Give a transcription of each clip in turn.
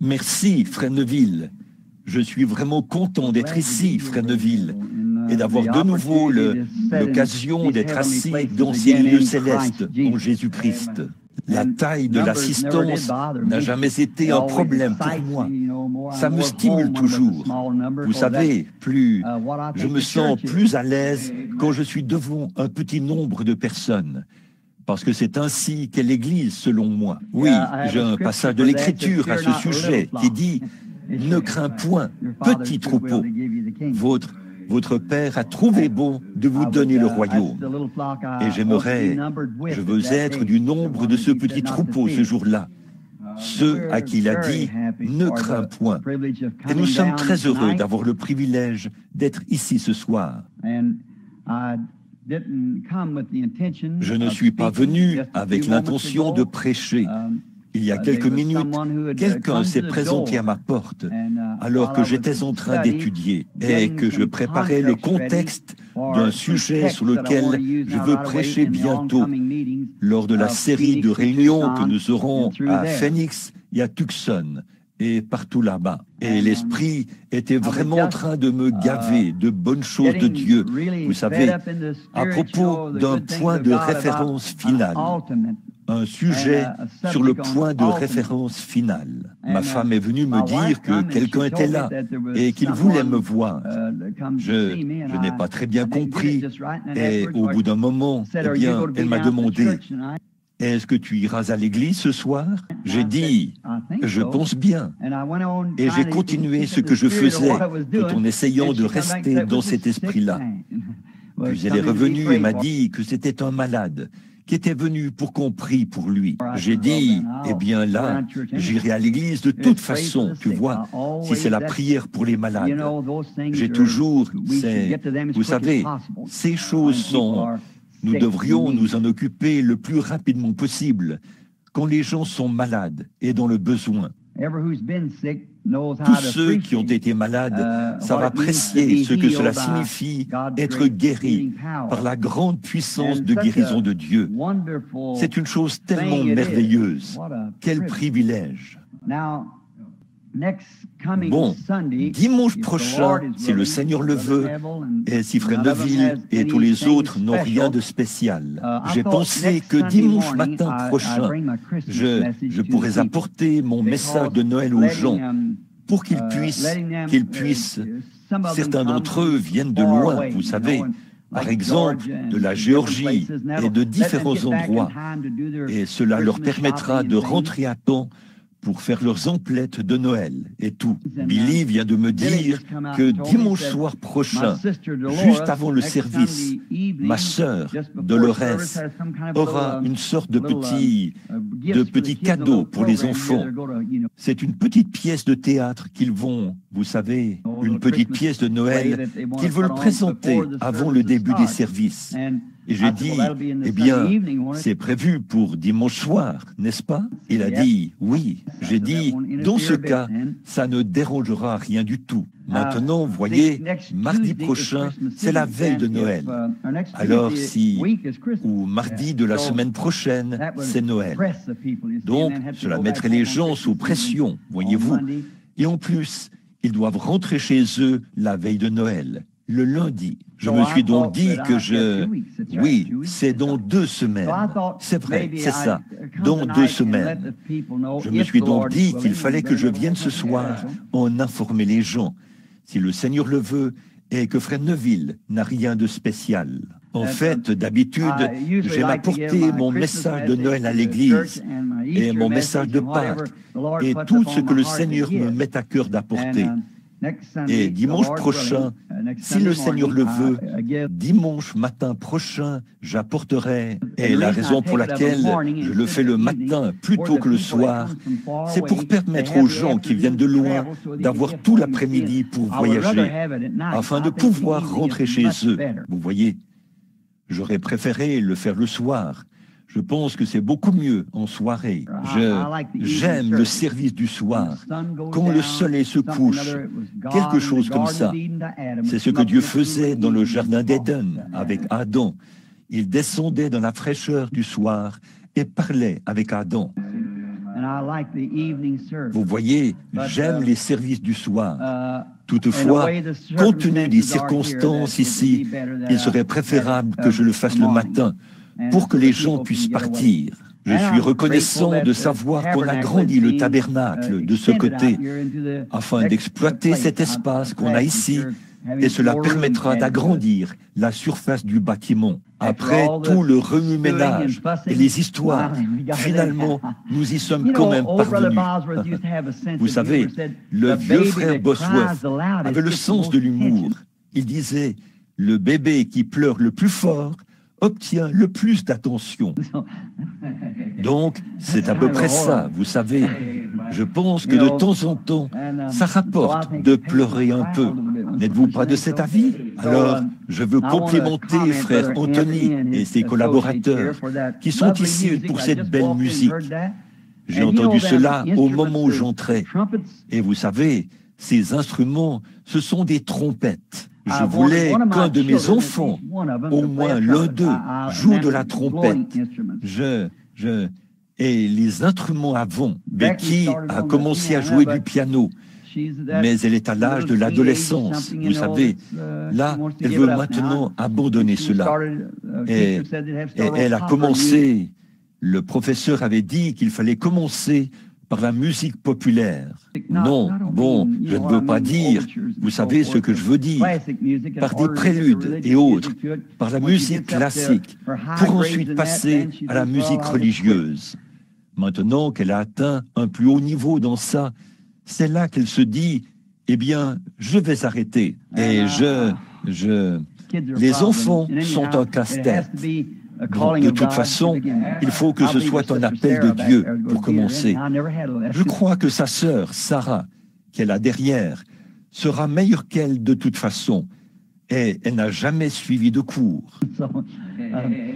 Merci, Frère Neville. Je suis vraiment content d'être ici, Frère Neville, et d'avoir de nouveau l'occasion d'être assis dans ces lieux célestes en Jésus-Christ. La taille de l'assistance n'a jamais été un problème pour moi. Ça me stimule toujours. Vous savez, je me sens plus à l'aise quand je suis devant un petit nombre de personnes. Parce que c'est ainsi qu'est l'Église, selon moi. Oui, j'ai un passage de l'Écriture à ce sujet qui dit « Ne crains point, petit troupeau. Votre Père a trouvé bon de vous donner le royaume. » Et je veux être du nombre de ce petit troupeau ce jour-là. Ceux à qui il a dit « Ne crains point ». Et nous sommes très heureux d'avoir le privilège d'être ici ce soir. Je ne suis pas venu avec l'intention de prêcher. Il y a quelques minutes, quelqu'un s'est présenté à ma porte alors que j'étais en train d'étudier et que je préparais le contexte d'un sujet sur lequel je veux prêcher bientôt lors de la série de réunions que nous aurons à Phoenix et à Tucson et partout là-bas. Et l'Esprit était vraiment en train de me gaver de bonnes choses de Dieu, vous savez, à propos d'un point de référence final. Un sujet sur le point de référence final. Ma femme est venue me dire que quelqu'un était là et qu'il voulait me voir. Je n'ai pas très bien compris et au bout d'un moment, eh bien, elle m'a demandé « Est-ce que tu iras à l'église ce soir ?» J'ai dit « Je pense bien ». Et j'ai continué ce que je faisais tout en essayant de rester dans cet esprit-là. Puis elle est revenue et m'a dit que c'était un malade qui était venu pour qu'on prie pour lui. J'ai dit, eh bien là, j'irai à l'église de toute façon, tu vois, si c'est la prière pour les malades. J'ai toujours, vous savez, ces choses sont, nous devrions nous en occuper le plus rapidement possible quand les gens sont malades et dans le besoin. Tous ceux qui ont été malades savent apprécier ce que cela signifie être guéri par la grande puissance de guérison de Dieu. C'est une chose tellement merveilleuse. Quel privilège! Bon, dimanche prochain, si le Seigneur le veut, et si Frère Neville et tous les autres n'ont rien de spécial, j'ai pensé que dimanche matin prochain, je pourrais apporter mon message de Noël aux gens pour qu'ils puissent, certains d'entre eux viennent de loin, vous savez, par exemple de la Géorgie et de différents endroits, et cela leur permettra de rentrer à temps pour faire leurs emplettes de Noël et tout. Billy vient de me dire que dimanche soir prochain, juste avant le service, ma sœur, Dolores, aura une sorte de petit cadeau pour les enfants. C'est une petite pièce de théâtre qu'ils vont, vous savez, une petite pièce de Noël qu'ils veulent présenter avant le début des services. Et j'ai dit, eh bien, c'est prévu pour dimanche soir, n'est-ce pas? Il a dit, oui. J'ai dit, dans ce cas, ça ne dérangera rien du tout. Maintenant, voyez, mardi prochain, c'est la veille de Noël. Alors ou mardi de la semaine prochaine, c'est Noël. Donc, cela mettrait les gens sous pression, voyez-vous. Et en plus, ils doivent rentrer chez eux la veille de Noël. Le lundi. Je me suis donc dit que oui, c'est dans 2 semaines. C'est vrai, c'est ça, dans 2 semaines. Je me suis donc dit qu'il fallait que je vienne ce soir en informer les gens, si le Seigneur le veut, et que Frère Neville n'a rien de spécial. En fait, d'habitude, j'aime apporter mon message de Noël à l'église et mon message de Pâques et tout ce que le Seigneur me met à cœur d'apporter. Et dimanche prochain, si le Seigneur le veut, dimanche matin prochain, j'apporterai. Et la raison pour laquelle je le fais le matin plutôt que le soir, c'est pour permettre aux gens qui viennent de loin d'avoir tout l'après-midi pour voyager, afin de pouvoir rentrer chez eux. Vous voyez, j'aurais préféré le faire le soir. Je pense que c'est beaucoup mieux en soirée. J'aime le service du soir, quand le soleil se couche, quelque chose comme ça. C'est ce que Dieu faisait dans le jardin d'Éden avec Adam. Il descendait dans la fraîcheur du soir et parlait avec Adam. Vous voyez, j'aime les services du soir. Toutefois, compte tenu des circonstances ici, il serait préférable que je le fasse le matin pour que les gens puissent partir. Je suis reconnaissant de savoir qu'on a grandi le tabernacle de ce côté afin d'exploiter cet espace qu'on a ici, et cela permettra d'agrandir la surface du bâtiment. Après tout le remue-ménage et les histoires, finalement, nous y sommes quand même parvenus. Vous savez, le vieux frère Bosworth avait le sens de l'humour. Il disait, le bébé qui pleure le plus fort obtient le plus d'attention. Donc, c'est à peu près ça, vous savez. Je pense que de temps en temps, ça rapporte de pleurer un peu. N'êtes-vous pas de cet avis? Alors, je veux complimenter frère Anthony et ses collaborateurs qui sont ici pour cette belle musique. J'ai entendu cela au moment où j'entrais. Et vous savez, ces instruments, ce sont des trompettes. Je voulais qu'un de mes enfants, au moins l'un d'eux, joue de la trompette. Et les instruments avant, Becky a commencé à jouer du piano, mais elle est à l'âge de l'adolescence. Vous savez, là, elle veut maintenant abandonner cela. Et elle a commencé, le professeur avait dit qu'il fallait commencer par la musique populaire. Non, bon, je ne veux pas dire, vous savez ce que je veux dire, par des préludes et autres, par la musique classique, pour ensuite passer à la musique religieuse. Maintenant qu'elle a atteint un plus haut niveau dans ça, c'est là qu'elle se dit, eh bien, je vais arrêter. Et les enfants sont un casse-tête. Donc, de toute façon, il faut que ce soit un appel de Dieu pour commencer. Je crois que sa sœur, Sarah, qu'elle a derrière, sera meilleure qu'elle de toute façon. Et elle n'a jamais suivi de cours.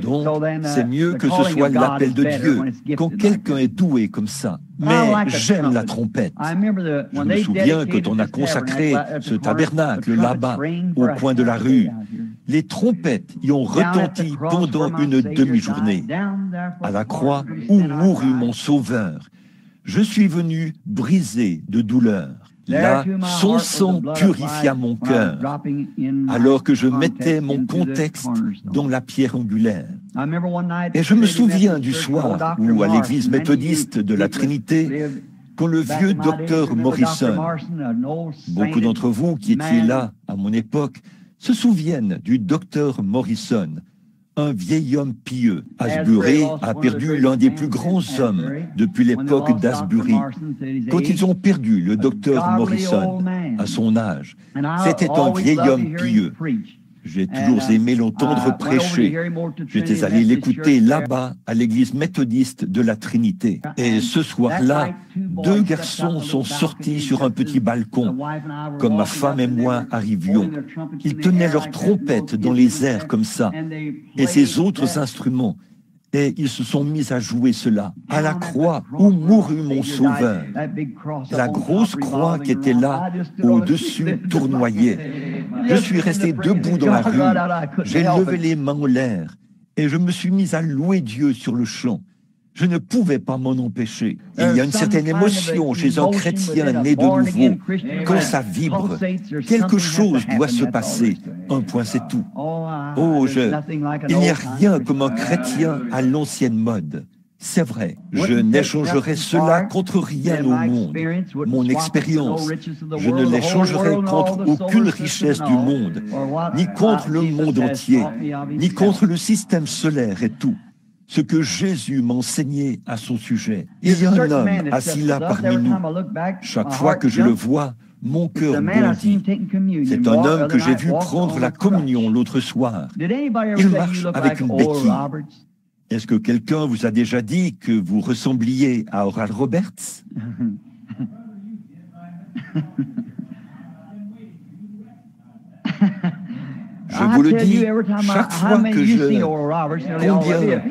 Donc, c'est mieux que ce soit l'appel de Dieu, quand quelqu'un est doué comme ça. Mais j'aime la trompette. Je me souviens quand on a consacré ce tabernacle là-bas, au coin de la rue, les trompettes y ont retenti pendant une demi-journée. À la croix où mourut mon Sauveur, je suis venu brisé de douleur. Là, son sang purifia mon cœur, alors que je mettais mon contexte dans la pierre angulaire. Et je me souviens du soir où, à l'église méthodiste de la Trinité, quand le vieux docteur Morrison, beaucoup d'entre vous qui étiez là à mon époque, se souviennent du docteur Morrison, un vieil homme pieux. Asbury a perdu l'un des plus grands hommes depuis l'époque d'Asbury. Quand ils ont perdu le docteur Morrison à son âge, c'était un vieil homme pieux. J'ai toujours aimé l'entendre prêcher. J'étais allé l'écouter là-bas, à l'église méthodiste de la Trinité. Et ce soir-là, deux garçons sont sortis sur un petit balcon, comme ma femme et moi arrivions. Ils tenaient leurs trompettes dans les airs comme ça, et ces autres instruments. Et ils se sont mis à jouer cela. À la croix où mourut mon Sauveur. La grosse croix qui était là, au-dessus, tournoyait. Je suis resté debout dans la rue. J'ai levé les mains en l'air. Et je me suis mis à louer Dieu sur le champ. Je ne pouvais pas m'en empêcher. Il y a une certaine émotion chez un chrétien né de nouveau. Quand ça vibre, quelque chose doit se passer. Un point, c'est tout. Il n'y a rien comme un chrétien à l'ancienne mode. C'est vrai, je n'échangerai cela contre rien au monde. Mon expérience, je ne l'échangerai contre aucune richesse du monde, ni contre le monde entier, ni contre le système solaire et tout. Ce que Jésus m'enseignait à son sujet. Il y a un homme assis là parmi nous. Chaque fois que je le vois, mon cœur bondit. C'est un homme que j'ai vu prendre la communion l'autre soir. Il marche avec une béquille. Est-ce que quelqu'un vous a déjà dit que vous ressembliez à Oral Roberts? Je vous le dis, chaque fois que combien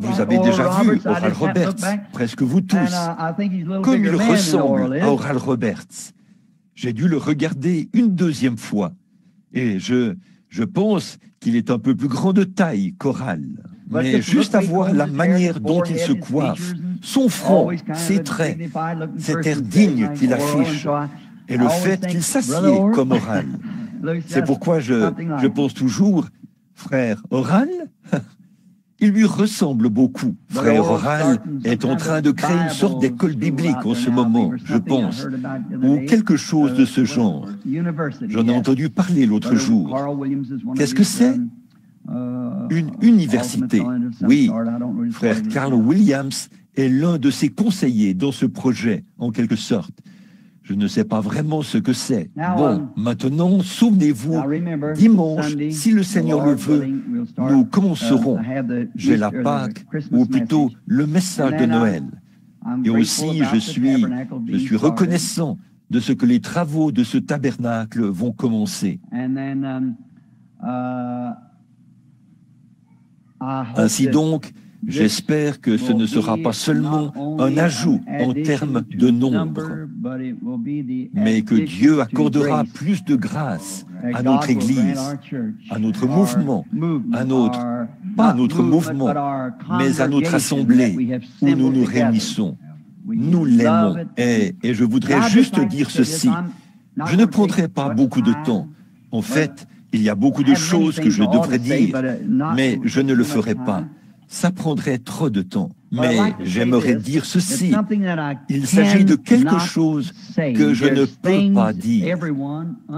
vous avez déjà vu Oral Roberts, presque vous tous, comme il ressemble à Oral Roberts. J'ai dû le regarder une deuxième fois, et je pense qu'il est un peu plus grand de taille qu'Oral. Mais juste à voir la manière dont il se coiffe, son front, ses traits, cet air digne qu'il affiche, et le fait qu'il s'assied comme Oral. C'est pourquoi je pense toujours, frère Oral, il lui ressemble beaucoup. Frère Oral est en train de créer une sorte d'école biblique en ce moment, je pense, ou quelque chose de ce genre. J'en ai entendu parler l'autre jour. Qu'est-ce que c'est? Une université. Oui, frère Carl Williams est l'un de ses conseillers dans ce projet, en quelque sorte. Je ne sais pas vraiment ce que c'est. Bon, maintenant, souvenez-vous, dimanche, si le Seigneur le veut, nous commencerons. J'ai la Pâque, ou plutôt le message de Noël. Et aussi, je suis reconnaissant de ce que les travaux de ce tabernacle vont commencer. Ainsi donc, j'espère que ce ne sera pas seulement un ajout en termes de nombre, mais que Dieu accordera plus de grâce à notre Église, à notre mouvement, pas à notre mouvement, mais à notre assemblée où nous nous réunissons. Nous l'aimons. Et je voudrais juste dire ceci. Je ne prendrai pas beaucoup de temps. En fait, il y a beaucoup de choses que je devrais dire, mais je ne le ferai pas. Ça prendrait trop de temps. Mais j'aimerais dire ceci. Il s'agit de quelque chose que je ne peux pas dire.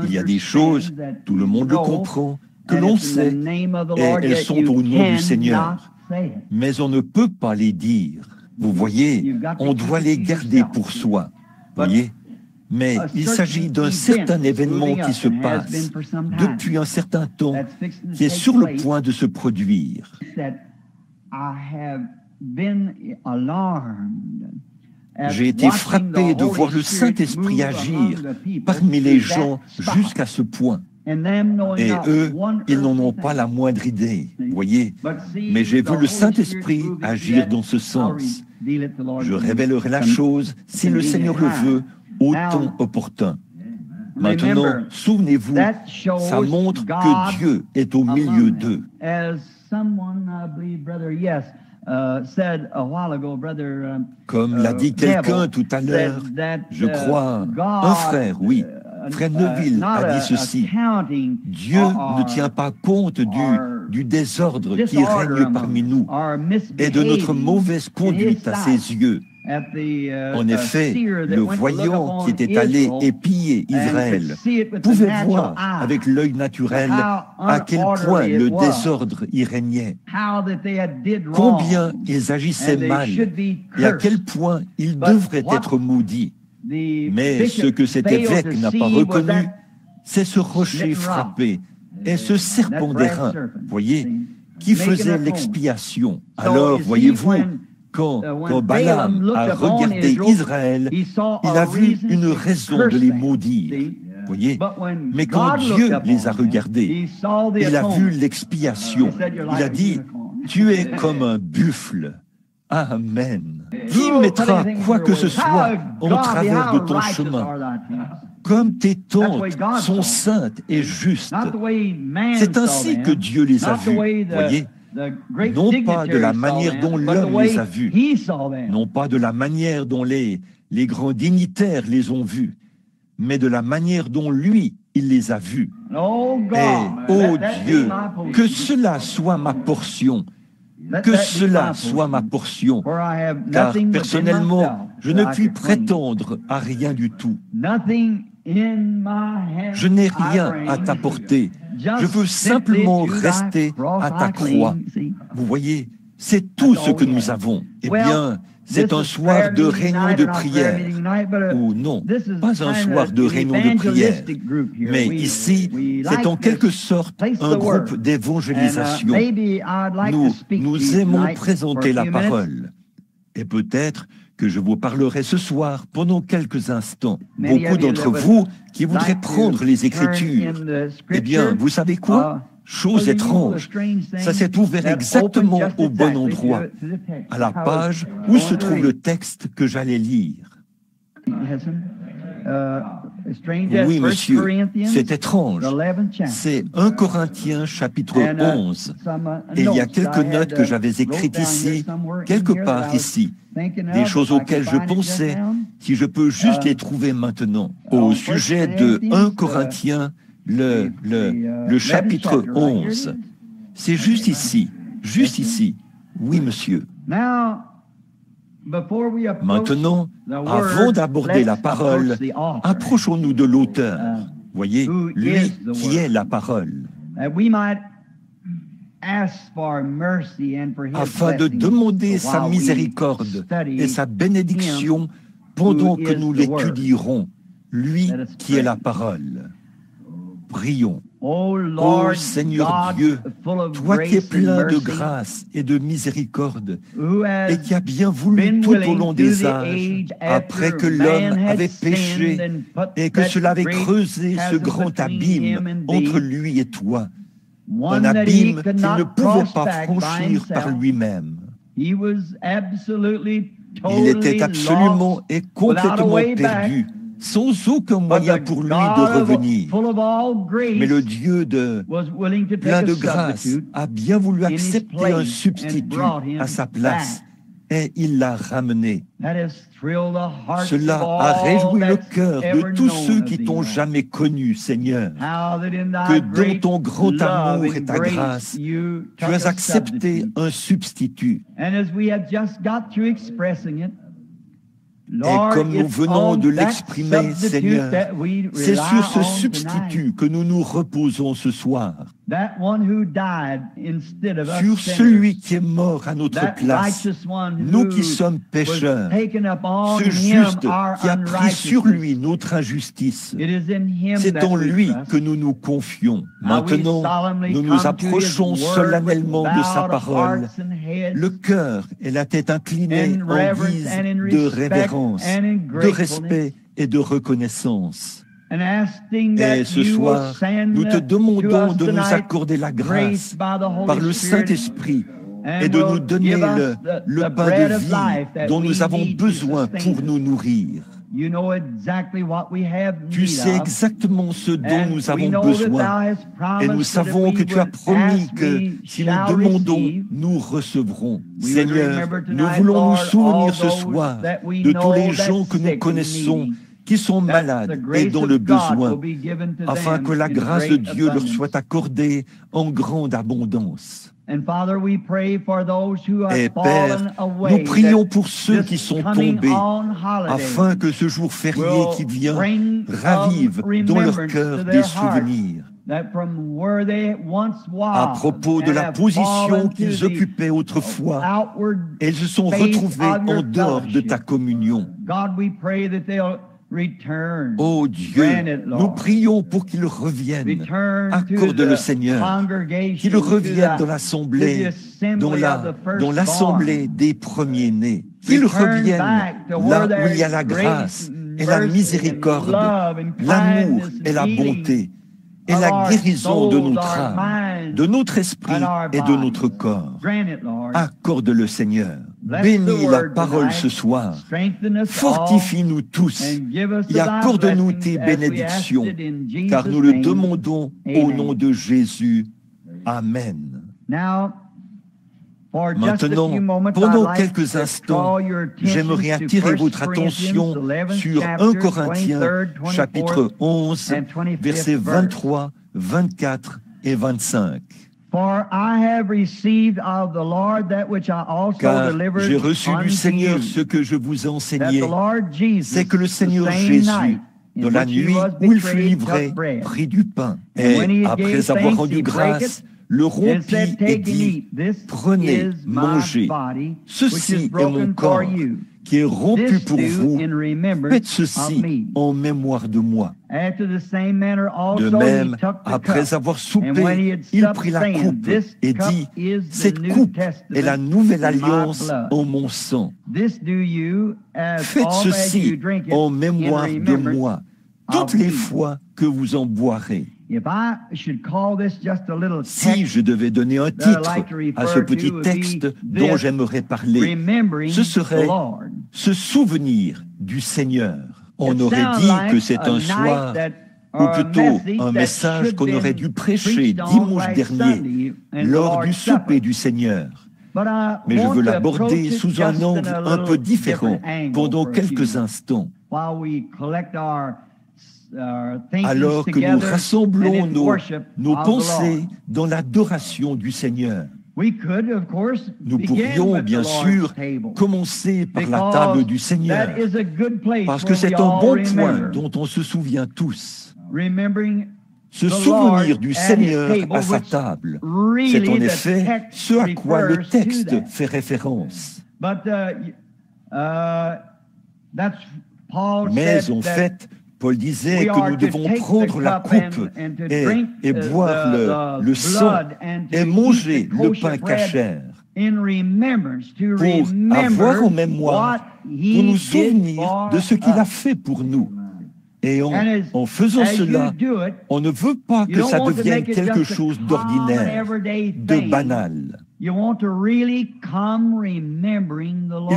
Il y a des choses, tout le monde le comprend, que l'on sait, et elles sont au nom du Seigneur. Mais on ne peut pas les dire. Vous voyez, on doit les garder pour soi. Voyez? Mais il s'agit d'un certain événement qui se passe depuis un certain temps, qui est sur le point de se produire. J'ai été frappé de voir le Saint-Esprit agir parmi les gens jusqu'à ce point. Et eux, ils n'en ont pas la moindre idée, voyez. Mais j'ai vu le Saint-Esprit agir dans ce sens. Je révélerai la chose, si le Seigneur le veut, au temps opportun. Maintenant, souvenez-vous, ça montre que Dieu est au milieu d'eux. Comme l'a dit quelqu'un tout à l'heure, je crois, un frère, oui, frère Neville a dit ceci: Dieu ne tient pas compte du désordre qui règne parmi nous et de notre mauvaise conduite à ses yeux. En effet, le voyant qui était allé épier Israël pouvait voir avec l'œil naturel à quel point le désordre y régnait, combien ils agissaient mal et à quel point ils devraient être maudits. Mais ce que cet évêque n'a pas reconnu, c'est ce rocher frappé et ce serpent d'airain, voyez, qui faisait l'expiation. Alors, voyez-vous, quand Balaam a regardé Israël, il a vu une raison de les maudire, voyez. Mais quand Dieu les a regardés, il a vu l'expiation. Il a dit, tu es comme un buffle. Amen. Qui mettra quoi que ce soit en travers de ton chemin? Comme tes tentes sont saintes et justes. C'est ainsi que Dieu les a vus, voyez. Non pas de la manière dont l'homme les a vus, non pas de la manière dont les grands dignitaires les ont vus, mais de la manière dont lui, il les a vus. Et, ô Dieu, que cela soit ma portion, que cela soit ma portion, car personnellement, je ne puis prétendre à rien du tout. Je n'ai rien à t'apporter. Je veux simplement rester à ta croix. Vous voyez, c'est tout ce que nous avons. Eh bien, c'est un soir de réunion de prière. Ou non, pas un soir de réunion de prière. Mais ici, c'est en quelque sorte un groupe d'évangélisation. Nous aimons présenter la parole. Et peut-être que je vous parlerai ce soir pendant quelques instants. Beaucoup d'entre vous qui voudraient prendre les Écritures, eh bien, vous savez quoi? Chose étrange, ça s'est ouvert exactement au bon endroit, à la page où se trouve le texte que j'allais lire. Oui, monsieur, c'est étrange. C'est 1 Corinthiens chapitre 11. Et il y a quelques notes que j'avais écrites ici, quelque part ici, des choses auxquelles je pensais, si je peux juste les trouver maintenant, au sujet de 1 Corinthiens, le chapitre 11. C'est juste ici, juste ici. Oui, monsieur. Maintenant, avant d'aborder la parole, approchons-nous de l'auteur. Voyez, lui qui est la parole. Afin de demander sa miséricorde et sa bénédiction pendant que nous l'étudierons, lui qui est la parole. Prions. Ô Seigneur Dieu, toi qui es plein de grâce et de miséricorde, et qui as bien voulu tout au long des âges, après que l'homme avait péché et que cela avait creusé ce grand abîme entre lui et toi, un abîme qu'il ne pouvait pas franchir par lui-même. Il était absolument et complètement perdu, sans aucun moyen pour lui de revenir. Mais le Dieu plein de grâce a bien voulu accepter un substitut à sa place et il l'a ramené. Cela a réjoui le cœur de tous ceux qui t'ont jamais connu, Seigneur, que dans ton grand amour et ta grâce, tu as accepté un substitut. Et comme nous venons de l'exprimer, Seigneur, c'est sur ce substitut que nous nous reposons ce soir. Sur celui qui est mort à notre place, nous qui sommes pécheurs, ce juste qui a pris sur lui notre injustice. C'est en lui que nous nous confions. Maintenant, nous nous approchons solennellement de sa parole, le cœur et la tête inclinés en guise de révérence, de respect et de reconnaissance. Et ce soir, nous te demandons de nous accorder la grâce par le Saint-Esprit et de nous donner le pain de vie dont nous avons besoin pour nous nourrir. Tu sais exactement ce dont nous avons besoin et nous savons que tu as promis que si nous demandons, nous recevrons. Seigneur, nous voulons nous souvenir ce soir de tous les gens que nous connaissons qui sont malades et dans le besoin, afin que la grâce de Dieu leur soit accordée en grande abondance. Et Père, nous prions pour ceux qui sont tombés, afin que ce jour férié qui vient ravive dans leur cœur des souvenirs. À propos de la position qu'ils occupaient autrefois, ils se sont retrouvés en dehors de ta communion. Ô Dieu, nous prions pour qu'ils reviennent. Accorde-le, Seigneur, qu'ils reviennent dans l'assemblée, dans l'assemblée des premiers-nés. Qu'ils reviennent là où il y a la grâce et la miséricorde, l'amour et la bonté, et la guérison de notre âme, de notre esprit et de notre corps. Accorde-le, Seigneur. Bénis la parole ce soir. Fortifie-nous tous et accorde-nous tes bénédictions, car nous le demandons au nom de Jésus. Amen. Maintenant, pendant quelques instants, j'aimerais attirer votre attention sur 1 Corinthiens, chapitre 11, versets 23, 24 et 25. Car j'ai reçu du Seigneur ce que je vous ai enseigné, c'est que le Seigneur Jésus, dans la nuit où il fut livré, prit du pain, et après avoir rendu grâce, le rompit et dit, « Prenez, mangez, ceci est mon corps, qui est rompu pour vous, faites ceci en mémoire de moi. » De même, après avoir soupé, il prit la coupe et dit, « Cette coupe est la nouvelle alliance en mon sang. Faites ceci en mémoire de moi, toutes les fois que vous en boirez. » Si je devais donner un titre à ce petit texte dont j'aimerais parler, ce serait « Se souvenir du Seigneur ». On aurait dit que c'est un soir, ou plutôt un message qu'on aurait dû prêcher dimanche dernier lors du souper du Seigneur. Mais je veux l'aborder sous un angle un peu différent pendant quelques instants. Alors que nous rassemblons nos pensées dans l'adoration du Seigneur. Nous pourrions bien sûr commencer par la table du Seigneur, parce que c'est un bon point dont on se souvient tous. Se souvenir du Seigneur à sa table, c'est en effet ce à quoi le texte fait référence. Mais en fait, Paul disait que nous devons prendre la coupe et boire le sang et manger le pain cachère pour avoir en mémoire, pour nous souvenir de ce qu'il a fait pour nous. Et en faisant cela, on ne veut pas que ça devienne quelque chose d'ordinaire, de banal. Il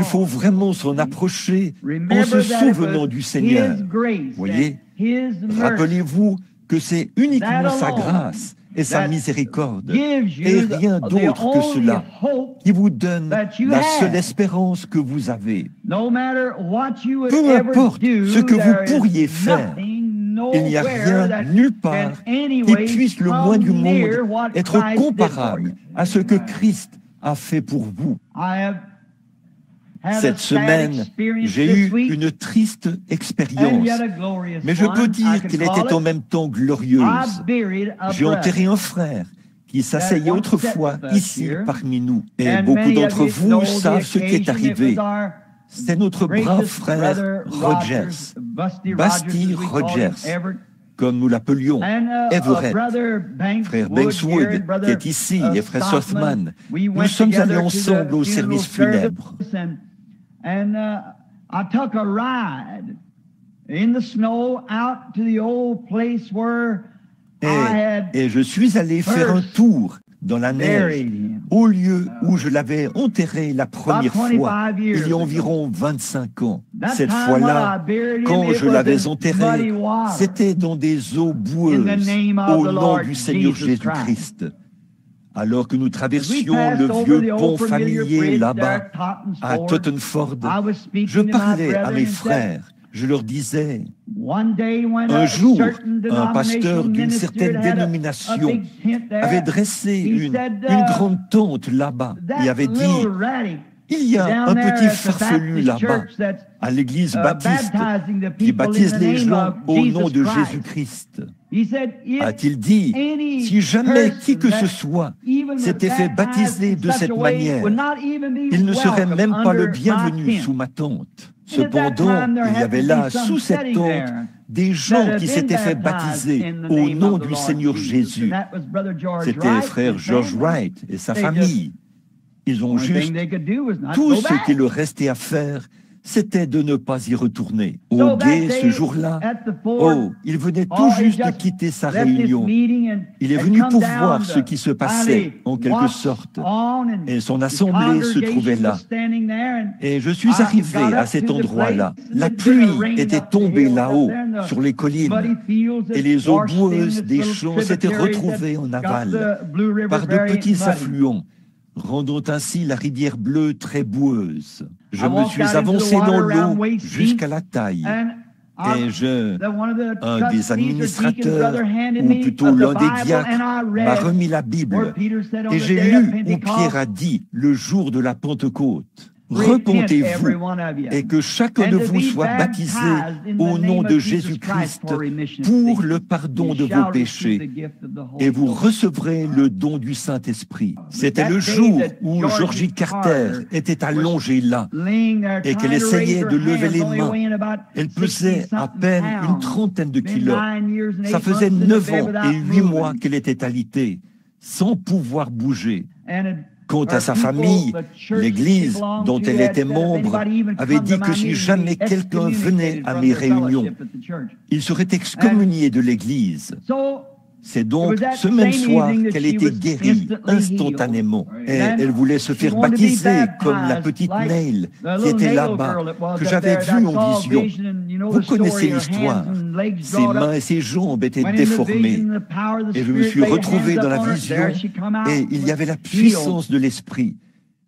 faut vraiment s'en approcher en se souvenant du Seigneur. Voyez, rappelez-vous que c'est uniquement sa grâce et sa miséricorde, et rien d'autre que cela, qui vous donne la seule espérance que vous avez. Peu importe ce que vous pourriez faire, il n'y a rien, nulle part, qui puisse le moins du monde être comparable à ce que Christ a fait pour vous. Cette semaine, j'ai eu une triste expérience, mais je peux dire qu'elle était en même temps glorieuse. J'ai enterré un frère qui s'asseyait autrefois ici parmi nous, et beaucoup d'entre vous savent ce qui est arrivé. C'est notre brave frère Rogers, Basti Rogers, comme nous l'appelions, Everett, frère Bankswood, qui est ici, et frère Sothman. Nous sommes allés ensemble au service funèbre. I took a ride in the snow out to the old place where et je suis allé faire un tour dans la neige, au lieu où je l'avais enterré la première fois, il y a environ 25 ans. Cette fois-là, quand je l'avais enterré, c'était dans des eaux boueuses, au nom du Seigneur Jésus-Christ. Alors que nous traversions le vieux pont familier là-bas, à Tottenford, je parlais à mes frères. Je leur disais, un jour, un pasteur d'une certaine dénomination avait dressé une grande tente là-bas et avait dit, il y a un petit farfelu là-bas, à l'église baptiste, qui baptise les gens au nom de Jésus-Christ. A-t-il dit, si jamais qui que ce soit s'était fait baptiser de cette manière, il ne serait même pas le bienvenu sous ma tente. Cependant, il y avait là, sous cette tente, des gens qui s'étaient fait baptiser au nom du Seigneur Jésus. C'était frère George Wright et sa famille. Ils ont juste tout ce qu'il leur restait à faire, c'était de ne pas y retourner. Au gué, ce jour-là, il venait tout juste de quitter sa réunion. Il est venu pour voir ce qui se passait, en quelque sorte. Et son assemblée se trouvait là. Et je suis arrivé à cet endroit-là. La pluie était tombée là-haut, sur les collines. Et les eaux boueuses des champs s'étaient retrouvées en aval, par de petits affluents, rendant ainsi la rivière bleue très boueuse. Je me suis avancé dans l'eau jusqu'à la taille, et un des administrateurs, ou plutôt l'un des diacres, m'a remis la Bible, et j'ai lu où Pierre a dit, le jour de la Pentecôte, repentez-vous et que chacun de vous soit baptisé au nom de Jésus-Christ pour le pardon de vos péchés et vous recevrez le don du Saint-Esprit. C'était le jour où Georgie Carter était allongée là et qu'elle essayait de lever les mains. Elle pesait à peine une trentaine de kilos. Ça faisait 9 ans et 8 mois qu'elle était alitée, sans pouvoir bouger. Quant à sa famille, l'Église dont elle était membre avait dit que si jamais quelqu'un venait à mes réunions, il serait excommunié de l'Église. C'est donc ce même soir qu'elle était guérie instantanément. Et elle voulait se faire baptiser comme la petite Neil qui était là-bas, que j'avais vue en vision. Vous connaissez l'histoire. Ses mains et ses jambes étaient déformées. Et je me suis retrouvé dans la vision et il y avait la puissance de l'Esprit.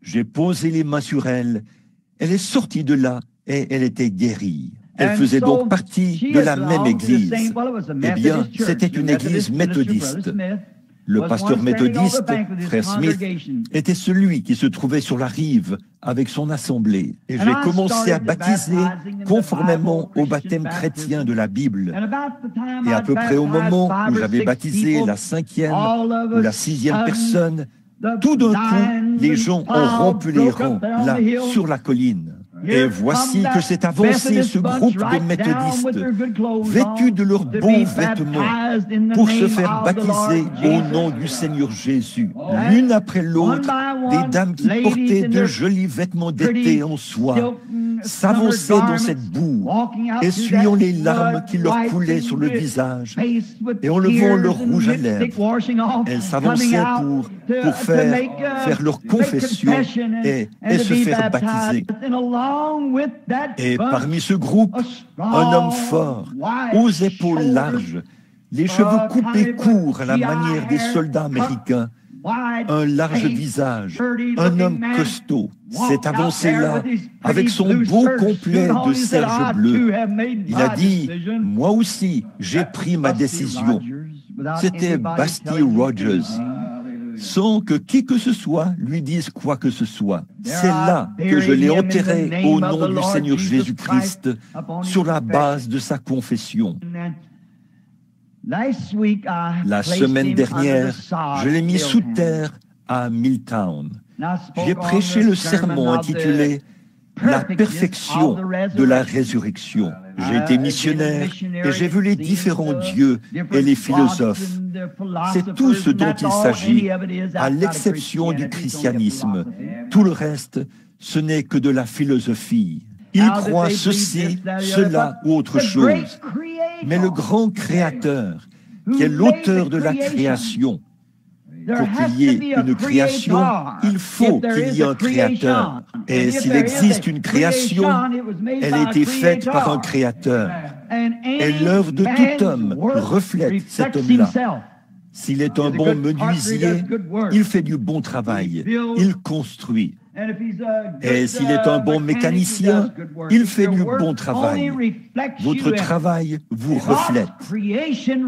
J'ai posé les mains sur elle. Elle est sortie de là et elle était guérie. Elle faisait donc partie de la même église. Eh bien, c'était une église méthodiste. Le pasteur méthodiste, frère Smith, était celui qui se trouvait sur la rive avec son assemblée. Et j'ai commencé à baptiser conformément au baptême chrétien de la Bible. Et à peu près au moment où j'avais baptisé la 5e ou la 6e personne, tout d'un coup, les gens ont rompu les rangs, là, sur la colline. Et voici que s'est avancé ce groupe de méthodistes, vêtus de leurs beaux vêtements, pour se faire baptiser au nom du Seigneur Jésus. L'une après l'autre, des dames qui portaient de jolis vêtements d'été en soie, s'avançaient dans cette boue, essuyant les larmes qui leur coulaient sur le visage et enlevant leur rouge à lèvres. Elles s'avançaient pour faire leur confession et se faire baptiser. Et parmi ce groupe, un homme fort, aux épaules larges, les cheveux coupés courts à la manière des soldats américains, un large visage, un homme costaud, s'est avancé là avec son beau complet de serge bleu. Il a dit, « Moi aussi, j'ai pris ma décision. » C'était Basti Rogers, sans que qui que ce soit lui dise quoi que ce soit. C'est là que je l'ai enterré au nom du Seigneur Jésus-Christ, sur la base de sa confession. La semaine dernière, je l'ai mis sous terre à Milltown. J'ai prêché le sermon intitulé « La perfection de la résurrection ». J'ai été missionnaire et j'ai vu les différents dieux et les philosophes. C'est tout ce dont il s'agit, à l'exception du christianisme. Tout le reste, ce n'est que de la philosophie. Ils croient ceci, cela ou autre chose. Mais le grand Créateur, qui est l'auteur de la création, pour qu'il y ait une création, il faut qu'il y ait un créateur. Et s'il existe une création, elle a été faite par un créateur. Et l'œuvre de tout homme reflète cet homme-là. S'il est un bon menuisier, il fait du bon travail, il construit. Et s'il est un bon mécanicien, il fait du bon travail. Votre travail vous reflète.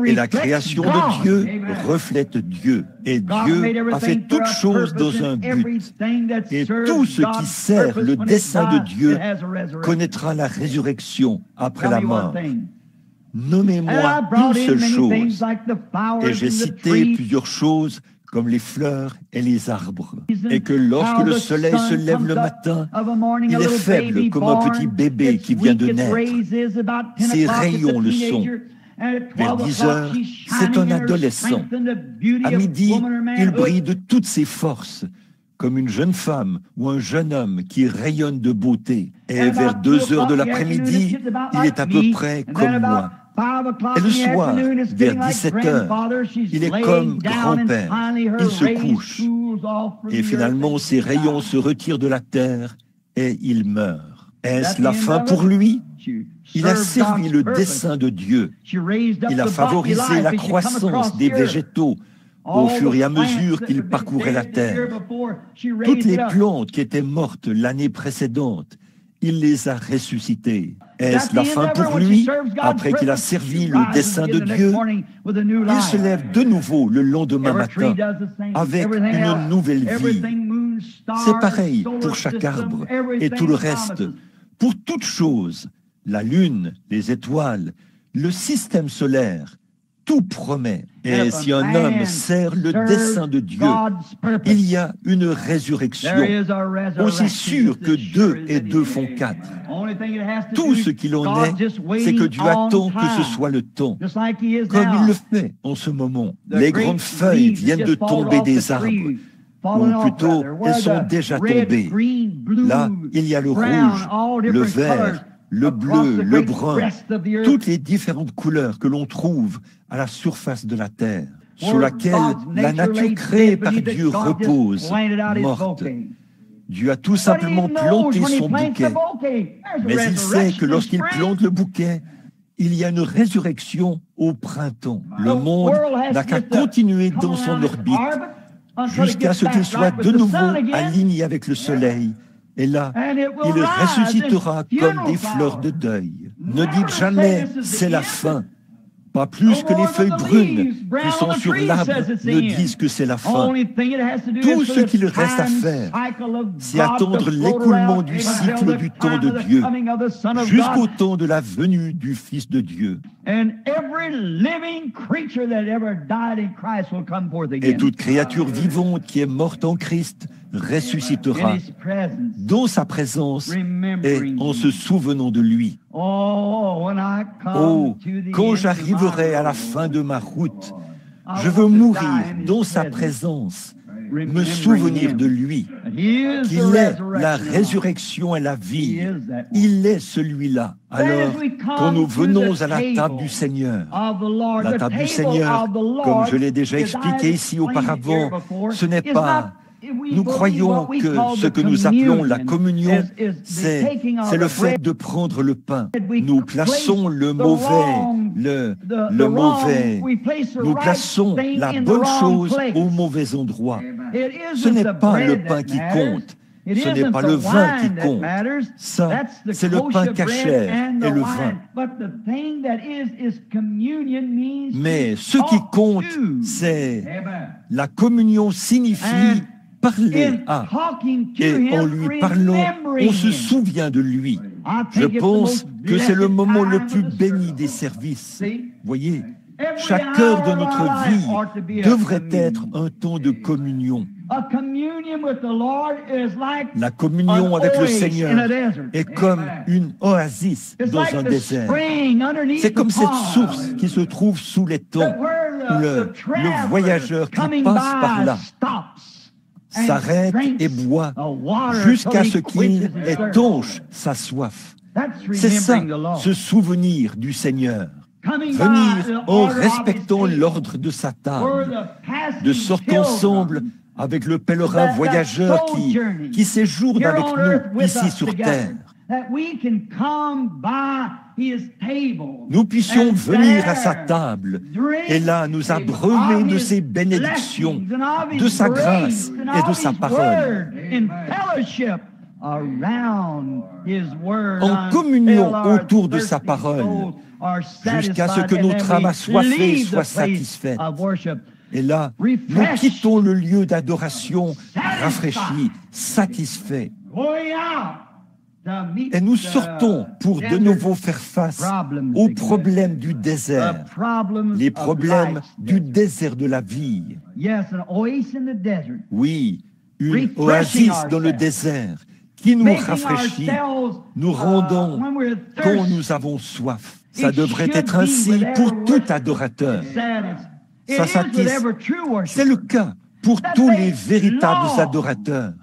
Et la création de Dieu reflète Dieu. Et Dieu a fait toutes choses dans un but. Et tout ce qui sert le dessein de Dieu connaîtra la résurrection après la mort. Nommez-moi une seule chose. Et j'ai cité plusieurs choses comme les fleurs et les arbres, et que lorsque le soleil se lève le matin, il est faible comme un petit bébé qui vient de naître. Ses rayons le sont. Vers 10 heures, c'est un adolescent. À midi, il brille de toutes ses forces, comme une jeune femme ou un jeune homme qui rayonne de beauté. Et vers 2 heures de l'après-midi, il est à peu près comme moi. Et le soir, vers 17 heures, il est comme grand-père. Il se couche. Et finalement, ses rayons se retirent de la terre et il meurt. Est-ce la fin pour lui? Il a servi le dessein de Dieu. Il a favorisé la croissance des végétaux au fur et à mesure qu'il parcourait la terre. Toutes les plantes qui étaient mortes l'année précédente, il les a ressuscitées. Est-ce la fin pour lui? Après qu'il a servi le dessein de Dieu, il se lève de nouveau le lendemain matin avec une nouvelle vie. C'est pareil pour chaque arbre et tout le reste. Pour toute chose, la lune, les étoiles, le système solaire, tout promet. Et si un homme sert le dessein de Dieu, il y a une résurrection, aussi sûr que 2 et 2 font 4. Tout ce qu'il en est, c'est que Dieu attend que ce soit le temps, comme il le fait en ce moment. Les grandes feuilles viennent de tomber des arbres, ou plutôt, elles sont déjà tombées. Là, il y a le rouge, le vert, le bleu, le brun, toutes les différentes couleurs que l'on trouve à la surface de la terre, sur laquelle la nature créée par Dieu repose, morte. Dieu a tout simplement planté son bouquet, mais il sait que lorsqu'il plante le bouquet, il y a une résurrection au printemps. Le monde n'a qu'à continuer dans son orbite jusqu'à ce qu'il soit de nouveau aligné avec le soleil. Et là, il ressuscitera comme des fleurs de deuil. Ne dites jamais « c'est la fin ». Pas plus que les feuilles brunes qui sont sur l'arbre ne disent que c'est la fin. Tout ce qu'il reste à faire, c'est attendre l'écoulement du cycle du temps de Dieu jusqu'au temps de la venue du Fils de Dieu. Et toute créature vivante qui est morte en Christ ressuscitera dans sa présence et en se souvenant de lui. Oh, quand j'arriverai à la fin de ma route, je veux mourir dans sa présence, me souvenir de lui, qu'il est la résurrection et la vie. Il est celui-là. Alors, quand nous venons à la table du Seigneur, la table du Seigneur, comme je l'ai déjà expliqué ici auparavant, ce n'est pas... Nous croyons que ce que nous appelons la communion, c'est le fait de prendre le pain. Nous plaçons le mauvais, nous plaçons la bonne chose au mauvais endroit. Ce n'est pas le pain qui compte. Ce n'est pas le vin qui compte. Ça, c'est le pain cachère et le vin. Mais ce qui compte, c'est la communion signifie parler à, et en lui parlant, on se souvient de lui. Je pense que c'est le moment le plus béni des services. Voyez, chaque heure de notre vie devrait être un temps de communion. La communion avec le Seigneur est comme une oasis dans un désert. C'est comme cette source qui se trouve sous les temps, où le voyageur qui passe par là s'arrête et boit jusqu'à ce qu'il étanche sa soif. C'est ça, se souvenir du Seigneur. Venir en respectant l'ordre de sa table, de sorte ensemble avec le pèlerin voyageur qui séjourne avec nous ici sur terre. Nous puissions venir à sa table et là nous abreuver de ses bénédictions, de sa grâce et de sa parole. En communion autour de sa parole, jusqu'à ce que notre âme assoiffée soit satisfaite. Et là, nous quittons le lieu d'adoration rafraîchi, satisfait. Et nous sortons pour de nouveau faire face aux problèmes du désert, les problèmes du désert de la vie. Oui, une oasis dans le désert qui nous rafraîchit, nous rendons quand nous avons soif. Ça devrait être ainsi pour tout adorateur. C'est le cas pour tous les véritables adorateurs.